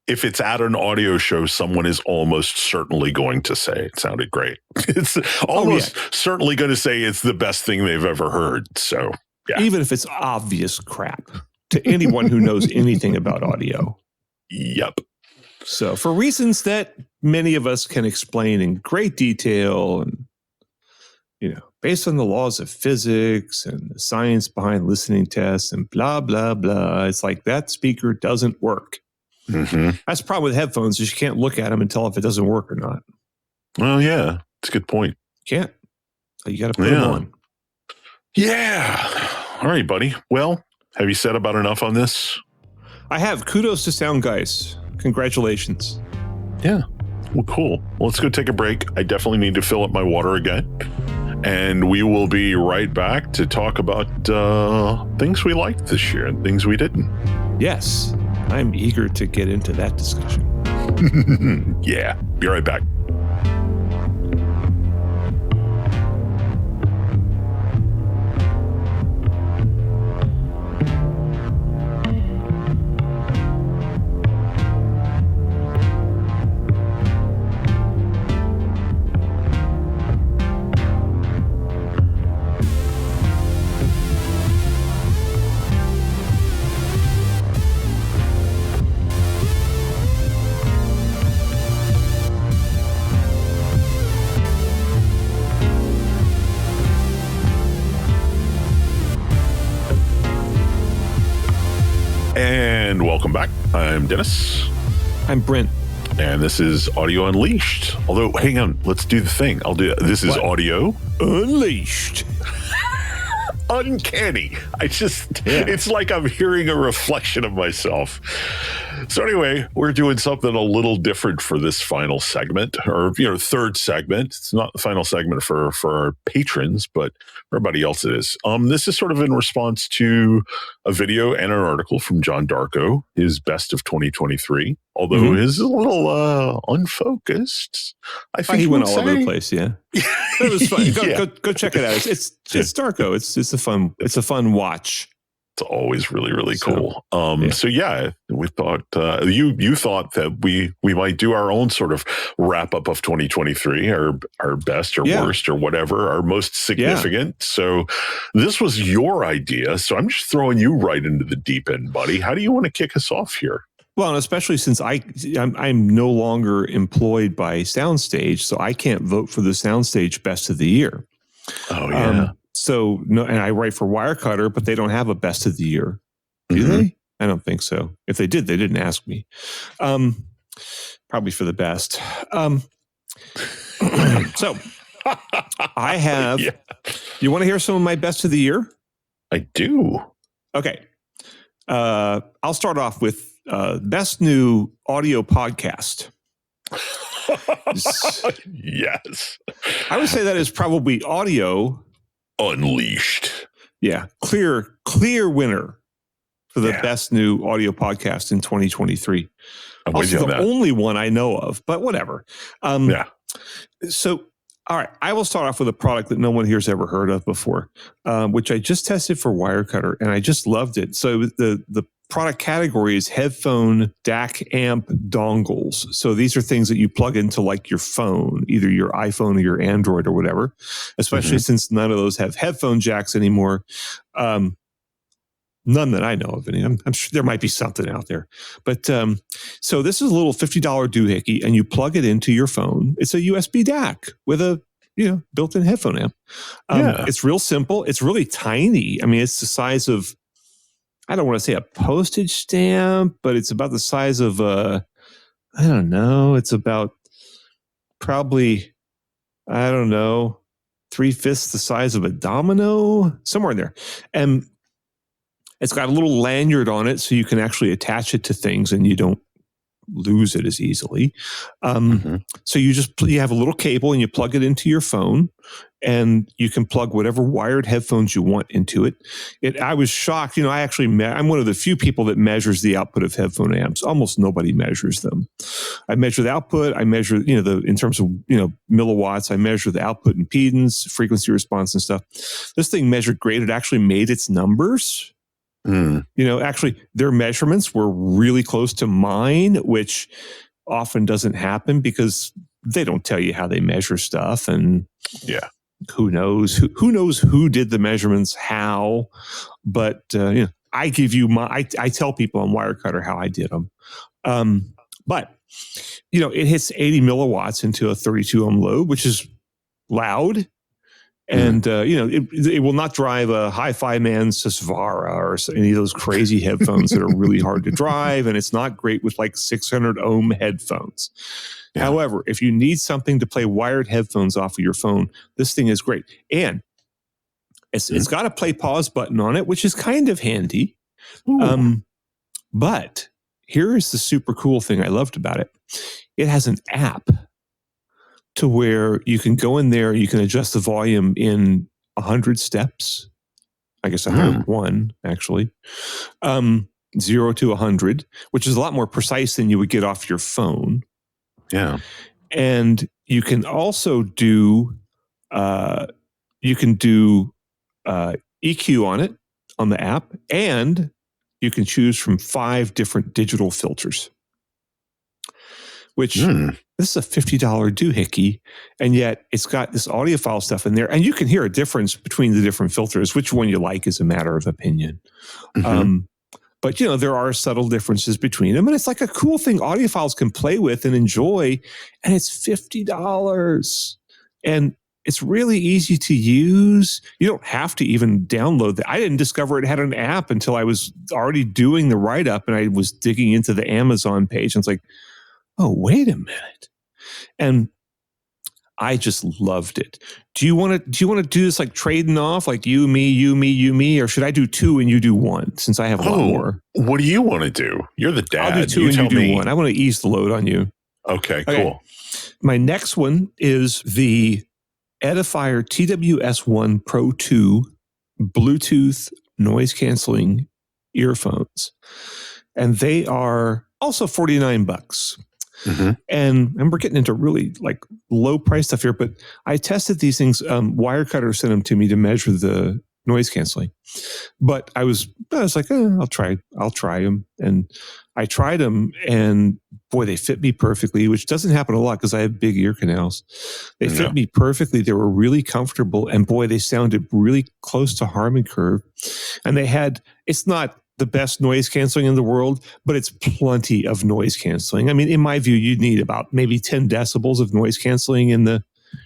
if it's at an audio show, someone is almost certainly going to say it sounded great. It's almost certainly going to say it's the best thing they've ever heard. So, yeah. Even if it's obvious crap to anyone who knows anything about audio. Yep. So for reasons that many of us can explain in great detail and, based on the laws of physics and the science behind listening tests and blah, blah, blah, it's like that speaker doesn't work. That's the problem with headphones is you can't look at them and tell if it doesn't work or not. Well, yeah, it's a good point. Can't. You got to put them on. Yeah. All right, buddy. Well, have you said about enough on this? I have. Kudos to SoundGuys. Congratulations. Yeah. Well, cool. Well, let's go take a break. I definitely need to fill up my water again. And we will be right back to talk about things we liked this year and things we didn't. Yes. I'm eager to get into that discussion. Yeah. Be right back. And welcome back. I'm Dennis. I'm Brent. And this is Audio Unleashed. Although, hang on, let's do the thing. This is Audio Unleashed. Uncanny. It's like I'm hearing a reflection of myself. So anyway, we're doing something a little different for this final segment, or third segment. It's not the final segment for our patrons, but for everybody else it is. This is sort of in response to a video and an article from John Darko, his best of 2023. Although it is a little unfocused. I think he went all over the place. Yeah, it was fun. Go check it out. It's Darko. It's a fun watch. It's always really, really cool. So we thought you thought that we might do our own sort of wrap up of 2023, our best or worst or whatever, our most significant. Yeah. So this was your idea. So I'm just throwing you right into the deep end, buddy. How do you want to kick us off here? Well, and especially since I'm no longer employed by Soundstage, so I can't vote for the Soundstage Best of the Year. Oh yeah. So no, and I write for Wirecutter, but they don't have a Best of the Year, do they? I don't think so. If they did, they didn't ask me. Probably for the best. So I have. Yeah. You want to hear some of my Best of the Year? I do. Okay. I'll start off with Best New Audio Podcast. Yes. I would say that is probably Audio Unleashed. Yeah. Clear winner for the best new audio podcast in 2023. I'm also the only one I know of, but whatever. So, all right, I will start off with a product that no one here's ever heard of before, which I just tested for Wirecutter, and I just loved it. So the product category is headphone DAC amp dongles. So these are things that you plug into like your phone, either your iPhone or your Android or whatever, especially since none of those have headphone jacks anymore. None that I know of any. I'm sure there might be something out there. But so this is a little $50 doohickey, and you plug it into your phone. It's a USB DAC with a built-in headphone amp. It's real simple. It's really tiny. I mean, it's the size of, I don't want to say a postage stamp, but it's about the size of I don't know. It's about probably, I don't know, 3/5 the size of a domino, somewhere in there. And it's got a little lanyard on it so you can actually attach it to things and you don't lose it as easily. So you have a little cable and you plug it into your phone, and you can plug whatever wired headphones you want into it. I was shocked. I'm one of the few people that measures the output of headphone amps. Almost nobody measures them. I measure the output. I measure, in terms of, milliwatts. I measure the output impedance, frequency response and stuff. This thing measured great. It actually made its numbers. Actually, their measurements were really close to mine, which often doesn't happen because they don't tell you how they measure stuff. And who knows who did the measurements, how. But I give you I tell people on Wirecutter how I did them. But it hits 80 milliwatts into a 32 ohm load, which is loud. And, it will not drive a Hi-Fi Man Sesvara or any of those crazy headphones that are really hard to drive. And it's not great with like 600 ohm headphones. Yeah. However, if you need something to play wired headphones off of your phone, this thing is great. And it's got a play pause button on it, which is kind of handy. But here is the super cool thing I loved about it. It has an app to where you can go in there, you can adjust the volume in 100 steps. I guess 101, actually. 0 to 100, which is a lot more precise than you would get off your phone. Yeah. And you can also do, EQ on it, on the app, and you can choose from 5 different digital filters, which... This is a $50 doohickey, and yet it's got this audiophile stuff in there, and you can hear a difference between the different filters. Which one you like is a matter of opinion. But, there are subtle differences between them, and it's like a cool thing audiophiles can play with and enjoy, and it's $50. And it's really easy to use. You don't have to even download that. I didn't discover it had an app until I was already doing the write-up, and I was digging into the Amazon page, and it's like, oh, wait a minute. And I just loved it. Do you want to do this like trading off, like you, me, or should I do 2 and you do 1 since I have a lot more? What do you want to do? You're the dad. I'll do 2 and you do 1. I want to ease the load on you. Okay, cool. My next one is the Edifier TWS1 Pro 2 Bluetooth noise canceling earphones. And they are also $49. And we're getting into really like low price stuff here, but I tested these things. Wirecutter sent them to me to measure the noise canceling, but I was like, I'll try them. And I tried them, and boy, they fit me perfectly, which doesn't happen a lot because I have big ear canals. They fit me perfectly. They were really comfortable, and boy, they sounded really close to Harman Curve. And it's not the best noise canceling in the world, but it's plenty of noise canceling. I mean, in my view, you'd need about maybe 10 decibels of noise canceling in the,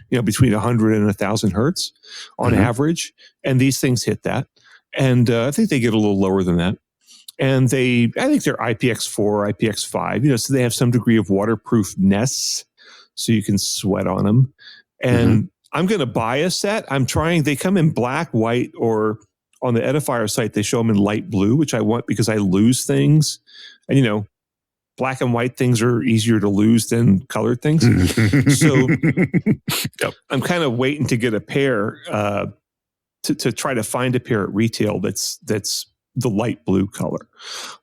between 100 and 1,000 hertz on average. And these things hit that. And I think they get a little lower than that. And I think they're IPX4, IPX5, so they have some degree of waterproofness, so you can sweat on them. And I'm going to buy a set. They come in black, white, or on the Edifier site, they show them in light blue, which I want because I lose things. And, black and white things are easier to lose than colored things. So I'm kind of waiting to get a pair to try to find a pair at retail that's the light blue color.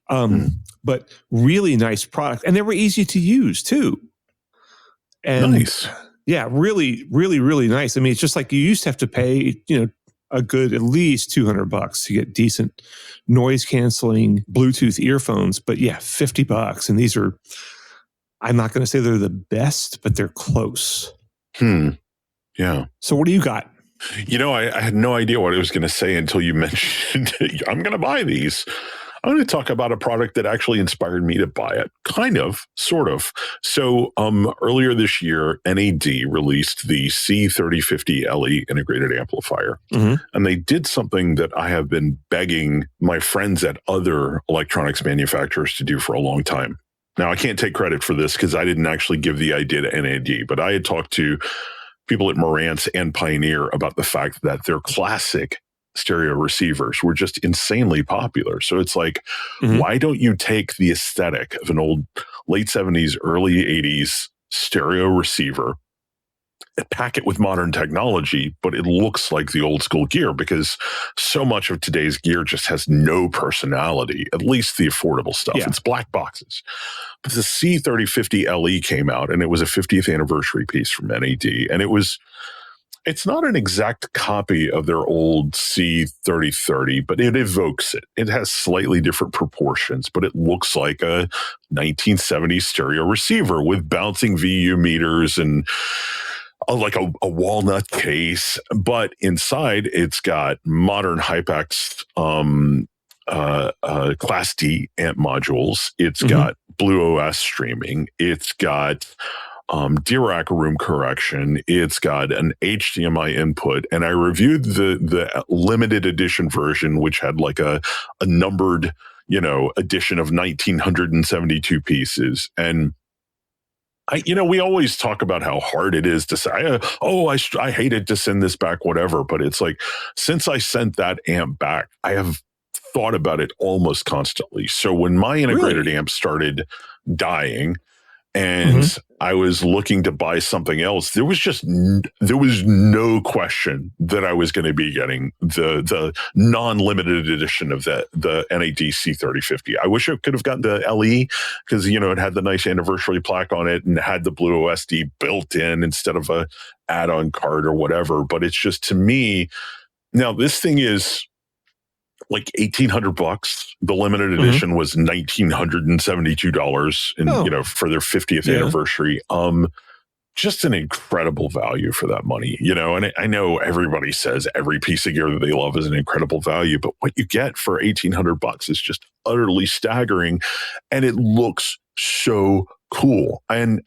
But really nice product. And they were easy to use, too. And nice. Yeah, really, really, really nice. I mean, it's just like you used to have to pay, a good at least $200 to get decent noise canceling Bluetooth earphones. But yeah, $50. And these are, I'm not going to say they're the best, but they're close. Yeah. So what do you got? I had no idea what I was going to say until you mentioned I'm going to buy these. I'm going to talk about a product that actually inspired me to buy it. Kind of, sort of. So earlier this year, NAD released the C3050 LE integrated amplifier. Mm-hmm. And they did something that I have been begging my friends at other electronics manufacturers to do for a long time. Now, I can't take credit for this because I didn't actually give the idea to NAD, but I had talked to people at Marantz and Pioneer about the fact that their classic stereo receivers were just insanely popular. So it's like, why don't you take the aesthetic of an old late 70s, early 80s stereo receiver and pack it with modern technology, but it looks like the old school gear, because so much of today's gear just has no personality, at least the affordable stuff. Yeah. It's black boxes. But the C3050 LE came out, and it was a 50th anniversary piece from NAD. And it's not an exact copy of their old C3030, but it evokes it. It has slightly different proportions, but it looks like a 1970s stereo receiver with bouncing VU meters and like a walnut case. But inside, it's got modern Hypex Class D amp modules. It's got Blue OS streaming. It's got Dirac room correction. It's got an HDMI input, and I reviewed the limited edition version, which had like a numbered, edition of 1972 pieces. And we always talk about how hard it is to say, I hated to send this back, whatever. But it's like, since I sent that amp back, I have thought about it almost constantly. So when my integrated amp started dying, and I was looking to buy something else, there was no question that I was going to be getting the non-limited edition of the NAD C3050. I wish I could have gotten the LE, because it had the nice anniversary plaque on it and had the Blue OSD built in instead of a add-on card or whatever. But it's just, to me, now this thing is like $1,800. The limited edition was $1,972, and for their 50th anniversary. Just an incredible value for that money, And I know everybody says every piece of gear that they love is an incredible value, but what you get for $1,800 is just utterly staggering, and it looks so cool. And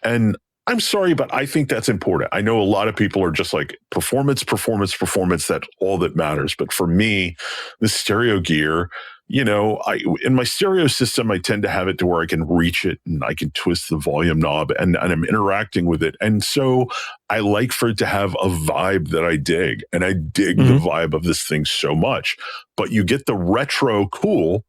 I'm sorry, but I think that's important. I know a lot of people are just like, performance. That's all that matters. But for me, the stereo gear, in my stereo system, I tend to have it to where I can reach it and I can twist the volume knob and I'm interacting with it. And so I like for it to have a vibe that I dig. And I dig the vibe of this thing so much. But you get the retro cool,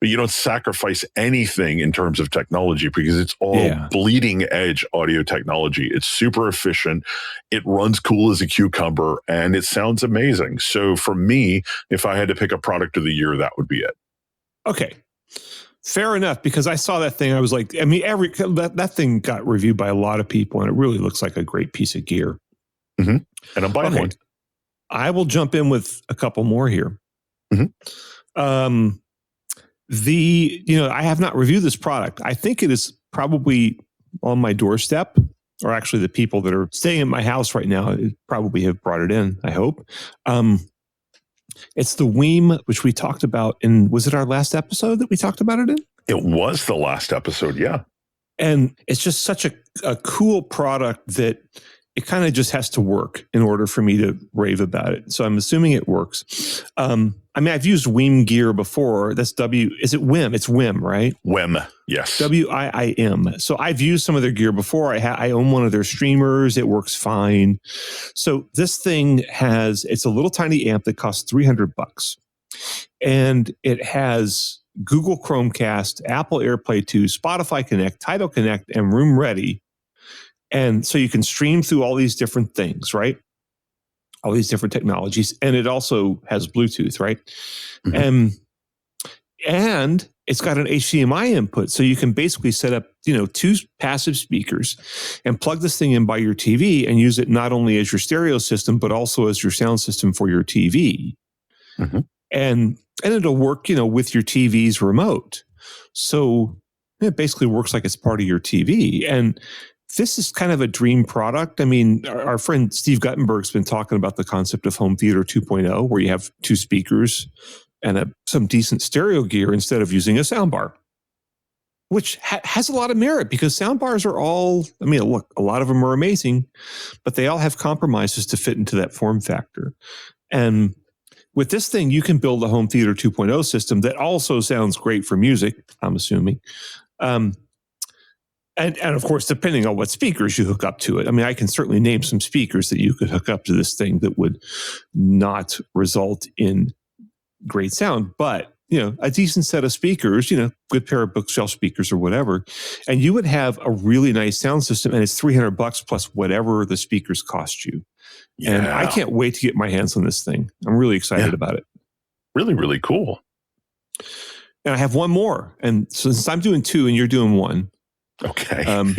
but you don't sacrifice anything in terms of technology, because it's all bleeding edge audio technology. It's super efficient. It runs cool as a cucumber, and it sounds amazing. So for me, if I had to pick a product of the year, that would be it. Okay. Fair enough, because I saw that thing. I was like, that thing got reviewed by a lot of people, and it really looks like a great piece of gear. And I'm buying one. I will jump in with a couple more here. I have not reviewed this product. I think it is probably on my doorstep, or actually the people that are staying at my house right now probably have brought it in, I hope. It's the Weem, which we talked about was it our last episode that we talked about it in? It was the last episode, yeah. And it's just such a cool product that it kind of just has to work in order for me to rave about it. So I'm assuming it works. I've used Weem gear before. That's is it Wim? It's Wim, right? Wim, yes. WIIM. So I've used some of their gear before. I own one of their streamers. It works fine. So this thing it's a little tiny amp that costs $300. And it has Google Chromecast, Apple AirPlay 2, Spotify Connect, Tidal Connect, and Room Ready. And so you can stream through all these different things, right? All these different technologies. And it also has Bluetooth, right? And it's got an HDMI input. So you can basically set up, 2 passive speakers and plug this thing in by your TV and use it not only as your stereo system, but also as your sound system for your TV. And it'll work, with your TV's remote. So it basically works like it's part of your TV. And this is kind of a dream product. I mean, our friend Steve Guttenberg's been talking about the concept of home theater 2.0, where you have 2 speakers and some decent stereo gear instead of using a soundbar, which has a lot of merit because soundbars are all, I mean, look, a lot of them are amazing, but they all have compromises to fit into that form factor. And with this thing, you can build a home theater 2.0 system that also sounds great for music, I'm assuming. And of course, depending on what speakers you hook up to it. I mean, I can certainly name some speakers that you could hook up to this thing that would not result in great sound, but a decent set of speakers, good pair of bookshelf speakers or whatever, and you would have a really nice sound system, and it's $300 plus whatever the speakers cost you. Yeah. And I can't wait to get my hands on this thing. I'm really excited about it. Really, really cool. And I have one more. And since I'm doing two and you're doing one. Okay.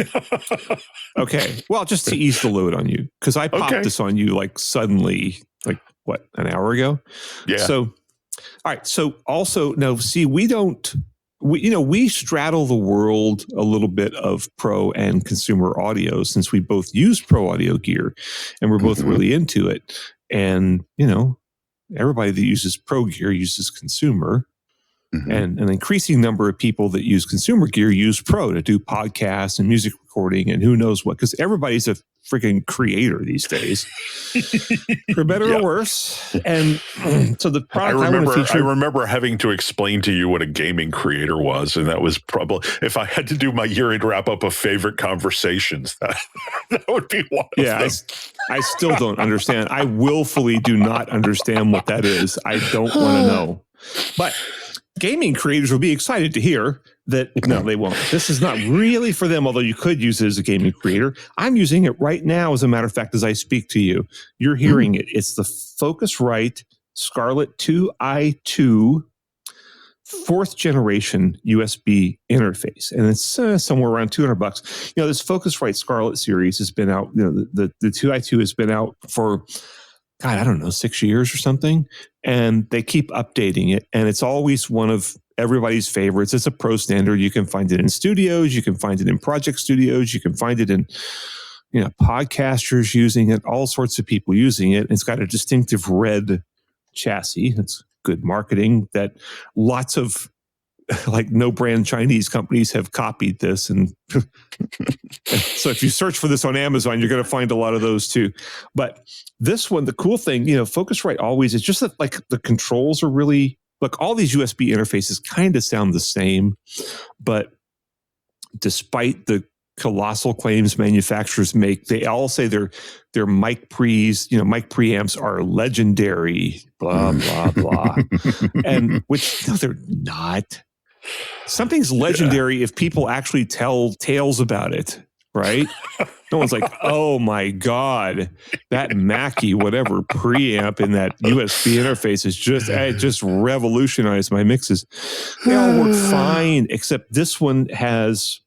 Okay. Well, just to ease the load on you, because I popped this on you like suddenly, like what, an hour ago? Yeah. So, all right. So also, no, see, we straddle the world a little bit of pro and consumer audio since we both use pro audio gear and we're both really into it. And, everybody that uses pro gear uses consumer. And an increasing number of people that use consumer gear use pro to do podcasts and music recording and who knows what, because everybody's a freaking creator these days, for better or worse. And so the product I remember having to explain to you what a gaming creator was, and that was probably, if I had to do my year-end wrap-up of favorite conversations, that would be one of them. I still don't understand. I willfully do not understand what that is. I don't want to know. But gaming creators will be excited to hear that, no, they won't. This is not really for them, although you could use it as a gaming creator. I'm using it right now, as a matter of fact, as I speak to you. You're hearing it. It's the Focusrite Scarlett 2i2 4th generation USB interface. And it's somewhere around $200. This Focusrite Scarlett series has been out, the 2i2 has been out for, God, I don't know, 6 years or something. And they keep updating it. And it's always one of everybody's favorites. It's a pro standard. You can find it in studios. You can find it in project studios. You can find it in, podcasters using it, all sorts of people using it. It's got a distinctive red chassis. It's good marketing that lots of like no brand Chinese companies have copied this. And so if you search for this on Amazon, you're going to find a lot of those too. But this one, the cool thing, Focusrite always is just that like the controls are really, look, all these USB interfaces kind of sound the same, but despite the colossal claims manufacturers make, they all say their mic preamps are legendary, blah, blah, blah. And which, no, they're not. Something's legendary if people actually tell tales about it, right? No one's like, oh my God, that Mackie, whatever preamp in that USB interface is just revolutionized my mixes. They all work fine, except this one has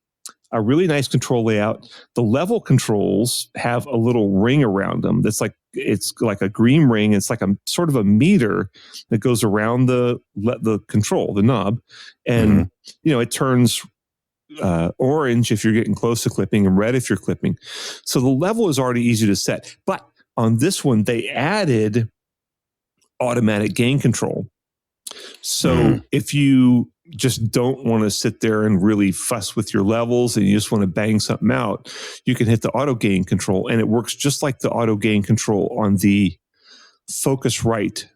a really nice control layout. The level controls have a little ring around them. It's like a green ring. It's like a sort of a meter that goes around the control, the knob. And, it turns orange if you're getting close to clipping and red if you're clipping. So the level is already easy to set. But on this one, they added automatic gain control. So if you just don't want to sit there and really fuss with your levels and you just want to bang something out, you can hit the auto gain control, and it works just like the auto gain control on the Focusrite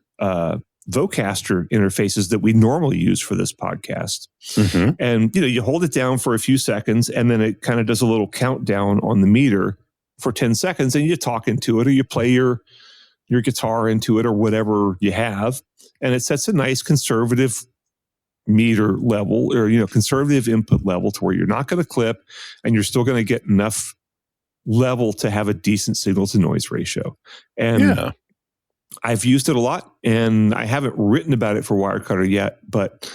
Vocaster interfaces that we normally use for this podcast. And you hold it down for a few seconds, and then it kind of does a little countdown on the meter for 10 seconds, and you talk into it or you play your guitar into it or whatever you have, and it sets a nice conservative meter level or conservative input level to where you're not going to clip and you're still going to get enough level to have a decent signal to noise ratio. And I've used it a lot, and I haven't written about it for Wirecutter yet, but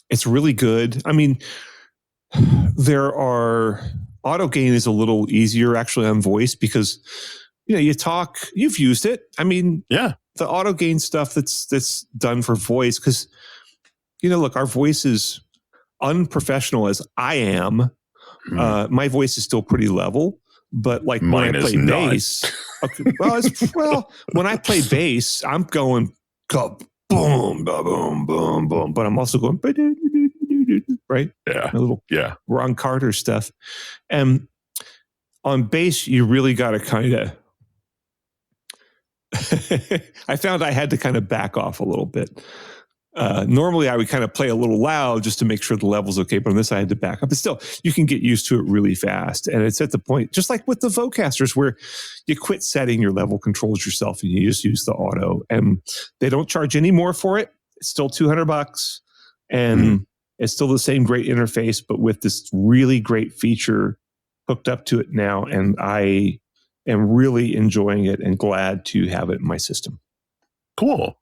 it's really good. I mean, auto gain is a little easier actually on voice because you talk, you've used it. I mean, the auto gain stuff that's done for voice, because look, our voice is unprofessional as I am. My voice is still pretty level, but like when I play bass, when I play bass, I'm going boom, boom, boom, boom. But I'm also going, right? Yeah. My little Ron Carter stuff. And on bass, you really got to kind of, I found I had to kind of back off a little bit. Normally, I would kind of play a little loud just to make sure the level's okay. But on this, I had to back up. But still, you can get used to it really fast. And it's at the point, just like with the Vocasters, where you quit setting your level controls yourself and you just use the auto. And they don't charge any more for it. It's still $200. And it's still the same great interface, but with this really great feature hooked up to it now. And I am really enjoying it and glad to have it in my system. Cool.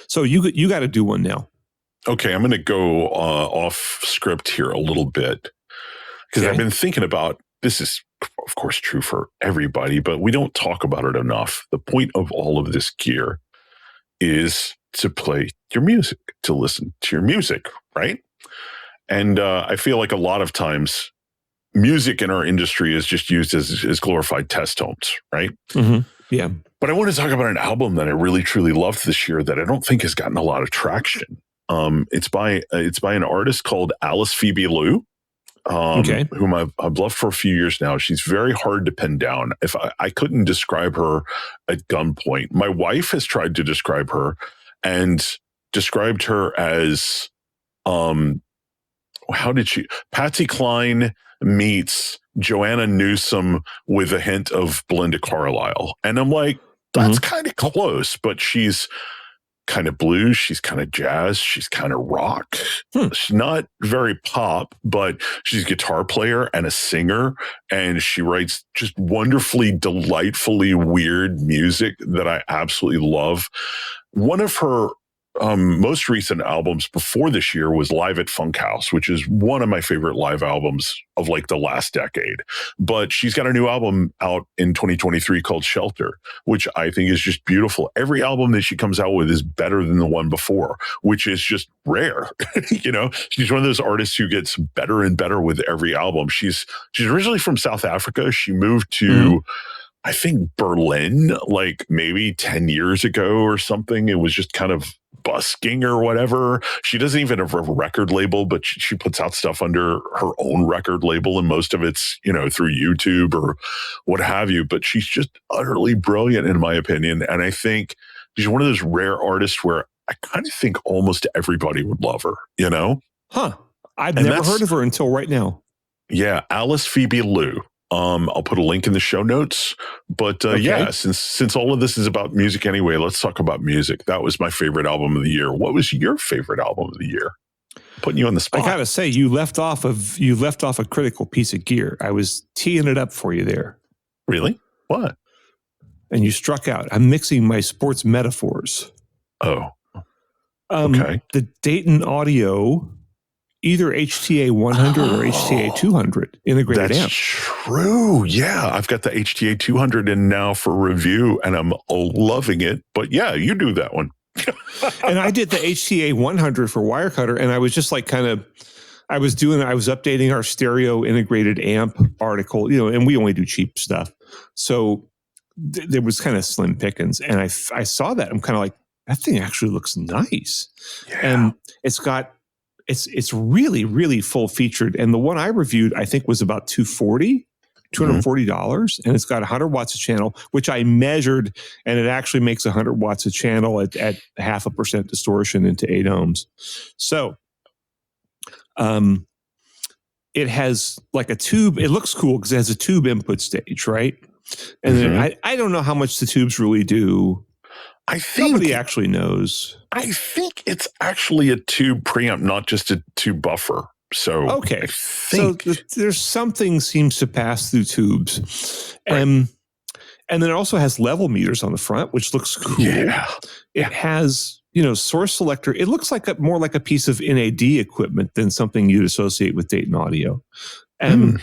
So you got to do one now. Okay, I'm going to go off script here a little bit because I've been thinking about, this is of course true for everybody, but we don't talk about it enough. The point of all of this gear is to play your music, to listen to your music, right? And I feel like a lot of times music in our industry is just used as glorified test tones, right? Mm-hmm. Yeah. But I want to talk about an album that I really, truly loved this year that I don't think has gotten a lot of traction. It's by an artist called Alice Phoebe Lou, whom I've loved for a few years now. She's very hard to pin down. If I couldn't describe her at gunpoint. My wife has tried to describe her and described her as, Patsy Cline meets Joanna Newsom with a hint of Belinda Carlisle. And I'm like, that's kind of close, but she's kind of blues, she's kind of jazz, she's kind of rock. She's not very pop, but she's a guitar player and a singer, and she writes just wonderfully, delightfully weird music that I absolutely love. One of her most recent albums before this year was Live at Funkhouse, which is one of my favorite live albums of like the last decade. But she's got a new album out in 2023 called Shelter, which I think is just beautiful. Every album that she comes out with is better than the one before, which is just rare. You know, she's one of those artists who gets better and better with every album. She's originally from South Africa. She moved to I think Berlin, like maybe 10 years ago or something. It was just kind of busking or whatever. She doesn't even have a record label, but she puts out stuff under her own record label, and most of it's, you know, through YouTube or what have you. But she's just utterly brilliant, in my opinion. And I think she's one of those rare artists where I kind of think almost everybody would love her, you know? Huh. I've never heard of her until right now. Yeah. Alice Phoebe Lou. I'll put a link in the show notes, but yeah, since all of this is about music anyway, let's talk about music. That was my favorite album of the year. What was your favorite album of the year? Putting you on the spot. I gotta say, you left off a critical piece of gear. I was teeing it up for you there. Really? What? And you struck out. I'm mixing my sports metaphors. Oh, okay. The Dayton Audio, either HTA 100 or HTA 200 integrated amp. That's true. Yeah, I've got the HTA 200 in now for review, and I'm loving it. But yeah, you do that one. And I did the HTA 100 for Wirecutter, and I was just like I was updating our stereo integrated amp article, you know, and we only do cheap stuff. So there was kind of slim pickings, and I saw that. I'm kind of like, that thing actually looks nice. Yeah. And it's really, really full featured. And the one I reviewed, I think, was about $240. And it's got 100 watts of channel, which I measured, and it actually makes 100 watts of channel at 0.5% distortion into 8 ohms. So it has like a tube. It looks cool because it has a tube input stage, right? And then I don't know how much the tubes really do. I think nobody actually knows. I think it's actually a tube preamp, not just a tube buffer. So okay, so there's something seems to pass through tubes, right. And then it also has level meters on the front, which looks cool. Yeah. It has, you know, source selector. It looks like more like a piece of NAD equipment than something you'd associate with Dayton Audio, and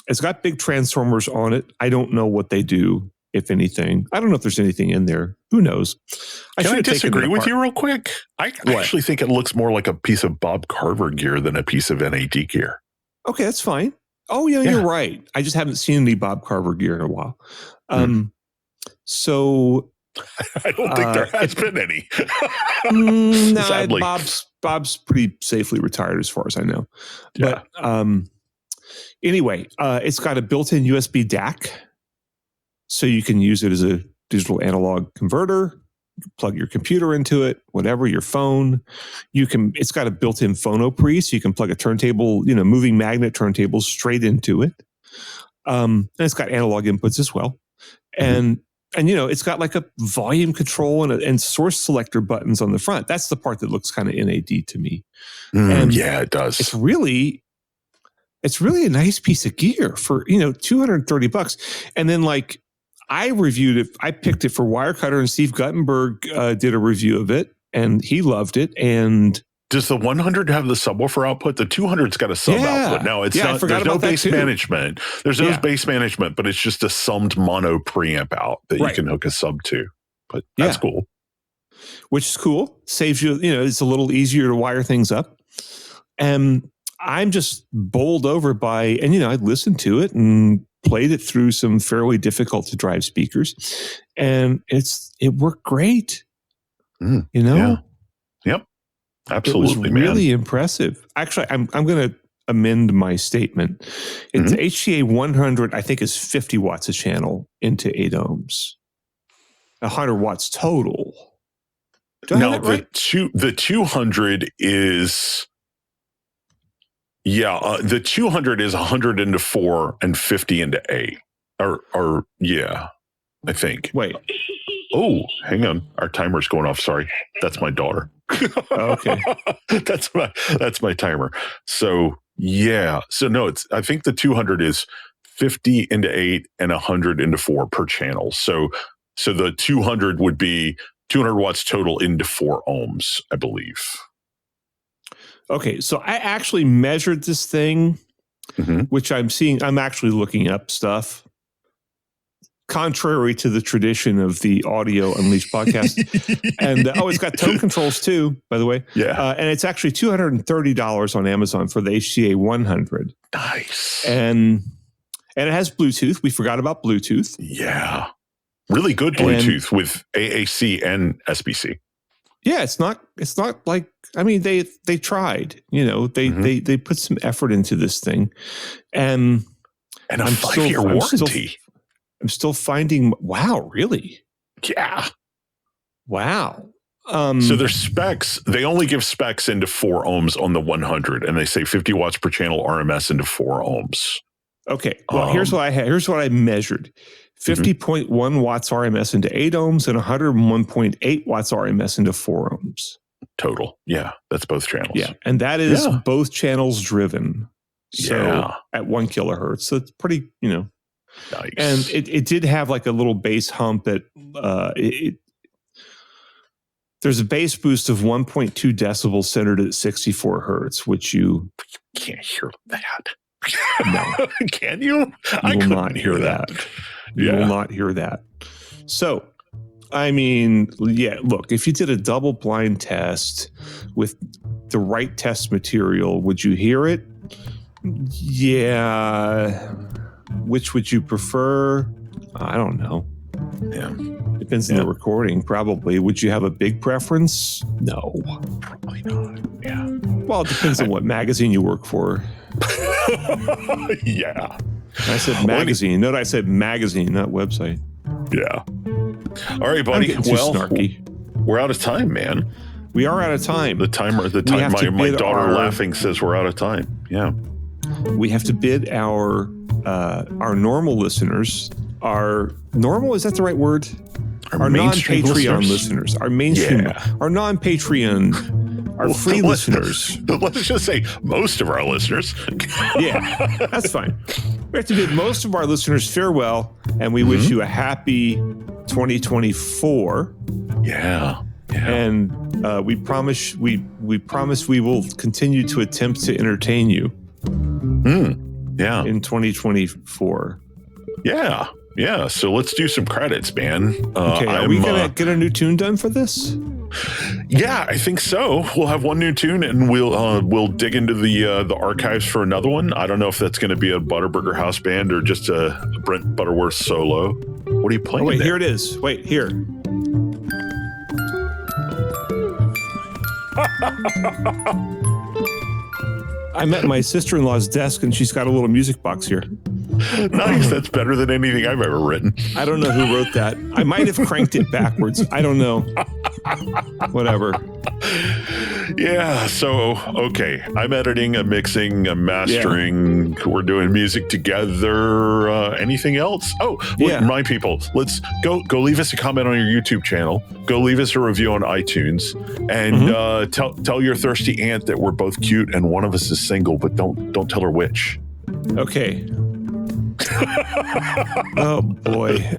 it's got big transformers on it. I don't know what they do, if anything. I don't know if there's anything in there. Who knows? Can I disagree with you real quick? I actually think it looks more like a piece of Bob Carver gear than a piece of NAD gear. Okay, that's fine. Oh, yeah, you're right. I just haven't seen any Bob Carver gear in a while. So I don't think there has been any. No, Sadly. Bob's pretty safely retired as far as I know. Yeah. But anyway, it's got a built-in USB DAC, so you can use it as a digital analog converter. Plug your computer into it, whatever, your phone. It's got a built-in phono pre, so you can plug a turntable, moving magnet turntable straight into it. And it's got analog inputs as well. And it's got like a volume control and source selector buttons on the front. That's the part that looks kind of NAD to me. Yeah, it does. It's really a nice piece of gear for, $230. And then like I reviewed it. I picked it for Wirecutter, and Steve Guttenberg did a review of it, and he loved it. And does the 100 have the subwoofer output? The 200's got a sub output. Now it's not. There's no bass management. There's no bass management, but it's just a summed mono preamp out that you can hook a sub to. But that's cool. Which is cool. Saves you. It's a little easier to wire things up. And I'm just bowled over by, I listened to it and played it through some fairly difficult to drive speakers, and it worked great. Yeah. Yep. Absolutely, it was really impressive. Actually, I'm going to amend my statement. It's HTA 100, I think, is 50 watts a channel into 8 ohms. 100 watts total. No, the 200 is... Yeah, the 200 is 100 into 4 and 50 into A. Or yeah, I think. Wait. Oh, hang on. Our timer's going off. Sorry. That's my daughter. Okay. That's my timer. So, yeah. So, no, I think the 200 is 50 into 8 and 100 into 4 per channel. So the 200 would be 200 watts total into 4 ohms, I believe. Okay, so I actually measured this thing, which I'm actually looking up stuff. Contrary to the tradition of the Audio Unleashed podcast. And it's got tone controls too, by the way. Yeah. And it's actually $230 on Amazon for the HTA 100. Nice. And it has Bluetooth. We forgot about Bluetooth. Yeah. Really good Bluetooth with AAC and SBC. Yeah, it's not like, they tried, they put some effort into this thing. And a 5-year warranty. I'm still finding, wow, really? Yeah. Wow. So their specs, they only give specs into 4 ohms on the 100, and they say 50 watts per channel RMS into 4 ohms. Okay. Well, here's what I measured. 50.1 watts RMS into 8 ohms and 101.8 watts RMS into 4 ohms. Total. Yeah. That's both channels. Yeah. And that is both channels driven. So at 1 kilohertz. So it's pretty, Nice. And it did have like a little bass hump that there's a bass boost of 1.2 decibels centered at 64 hertz, which you can't hear that. No. Can you? I will not hear that. You will not hear that. So, look, if you did a double blind test with the right test material, would you hear it? Yeah. Which would you prefer? I don't know. Yeah. Depends on the recording, probably. Would you have a big preference? No. Probably not. Yeah. Well, it depends on what magazine you work for. Yeah. I said magazine. Note I said magazine, not website. Yeah. All right, buddy. Well, snarky. We're out of time, man. We are out of time. The time my daughter laughing says we're out of time. Yeah. We have to bid our normal listeners, our normal, is that the right word? Our non-Patreon listeners, our mainstream, our non-Patreon, our free listeners. Let's just say most of our listeners. Yeah, that's fine. We have to bid most of our listeners farewell, and we wish you a happy 2024. Yeah. And we promise we will continue to attempt to entertain you. Yeah. In 2024. Yeah. So let's do some credits, man. Okay. Are we going to get a new tune done for this? Yeah, I think so. We'll have one new tune, and we'll dig into the archives for another one. I don't know if that's going to be a Butterburger House Band or just a Brent Butterworth solo. What are you playing? Here it is. Wait, here. I'm at my sister-in-law's desk, and she's got a little music box here. Nice. That's better than anything I've ever written. I don't know who wrote that. I might have cranked it backwards. I don't know. Whatever. Yeah. So, okay. I'm editing, I'm mixing, I'm mastering. Yeah. We're doing music together. Anything else? Oh, remind people, let's go leave us a comment on your YouTube channel. Go leave us a review on iTunes. And tell your thirsty aunt that we're both cute and one of us is single, but don't tell her which. Okay. Oh boy.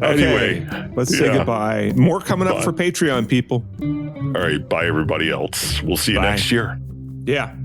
Anyway, let's say goodbye. More coming up for Patreon, people. All right, bye everybody else. We'll see you next year. Yeah.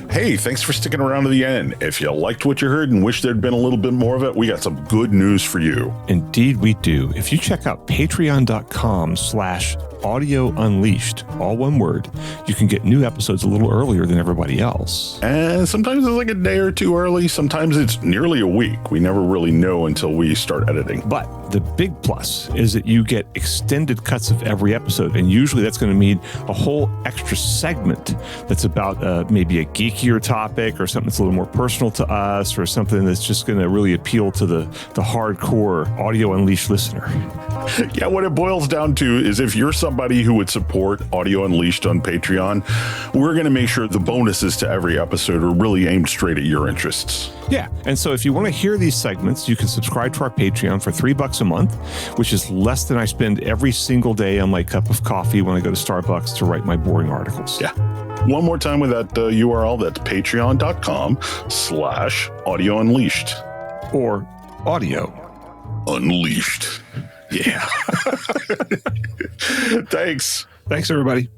Hey, thanks for sticking around to the end. If you liked what you heard and wish there'd been a little bit more of it, we got some good news for you. Indeed, we do. If you check out patreon.com/Audio Unleashed, all one word, you can get new episodes a little earlier than everybody else. And sometimes it's like a day or two early. Sometimes it's nearly a week. We never really know until we start editing. But the big plus is that you get extended cuts of every episode. And usually that's going to mean a whole extra segment that's about maybe a geekier topic or something that's a little more personal to us or something that's just going to really appeal to the hardcore Audio Unleashed listener. Yeah, what it boils down to is if you're somebody who would support Audio Unleashed on Patreon, we're going to make sure the bonuses to every episode are really aimed straight at your interests. Yeah, and so if you want to hear these segments, you can subscribe to our Patreon for $3 a month, which is less than I spend every single day on my cup of coffee when I go to Starbucks to write my boring articles. Yeah. One more time with that URL, that's patreon.com/Audio Unleashed. Or Audio Unleashed. Yeah. Thanks. Thanks, everybody.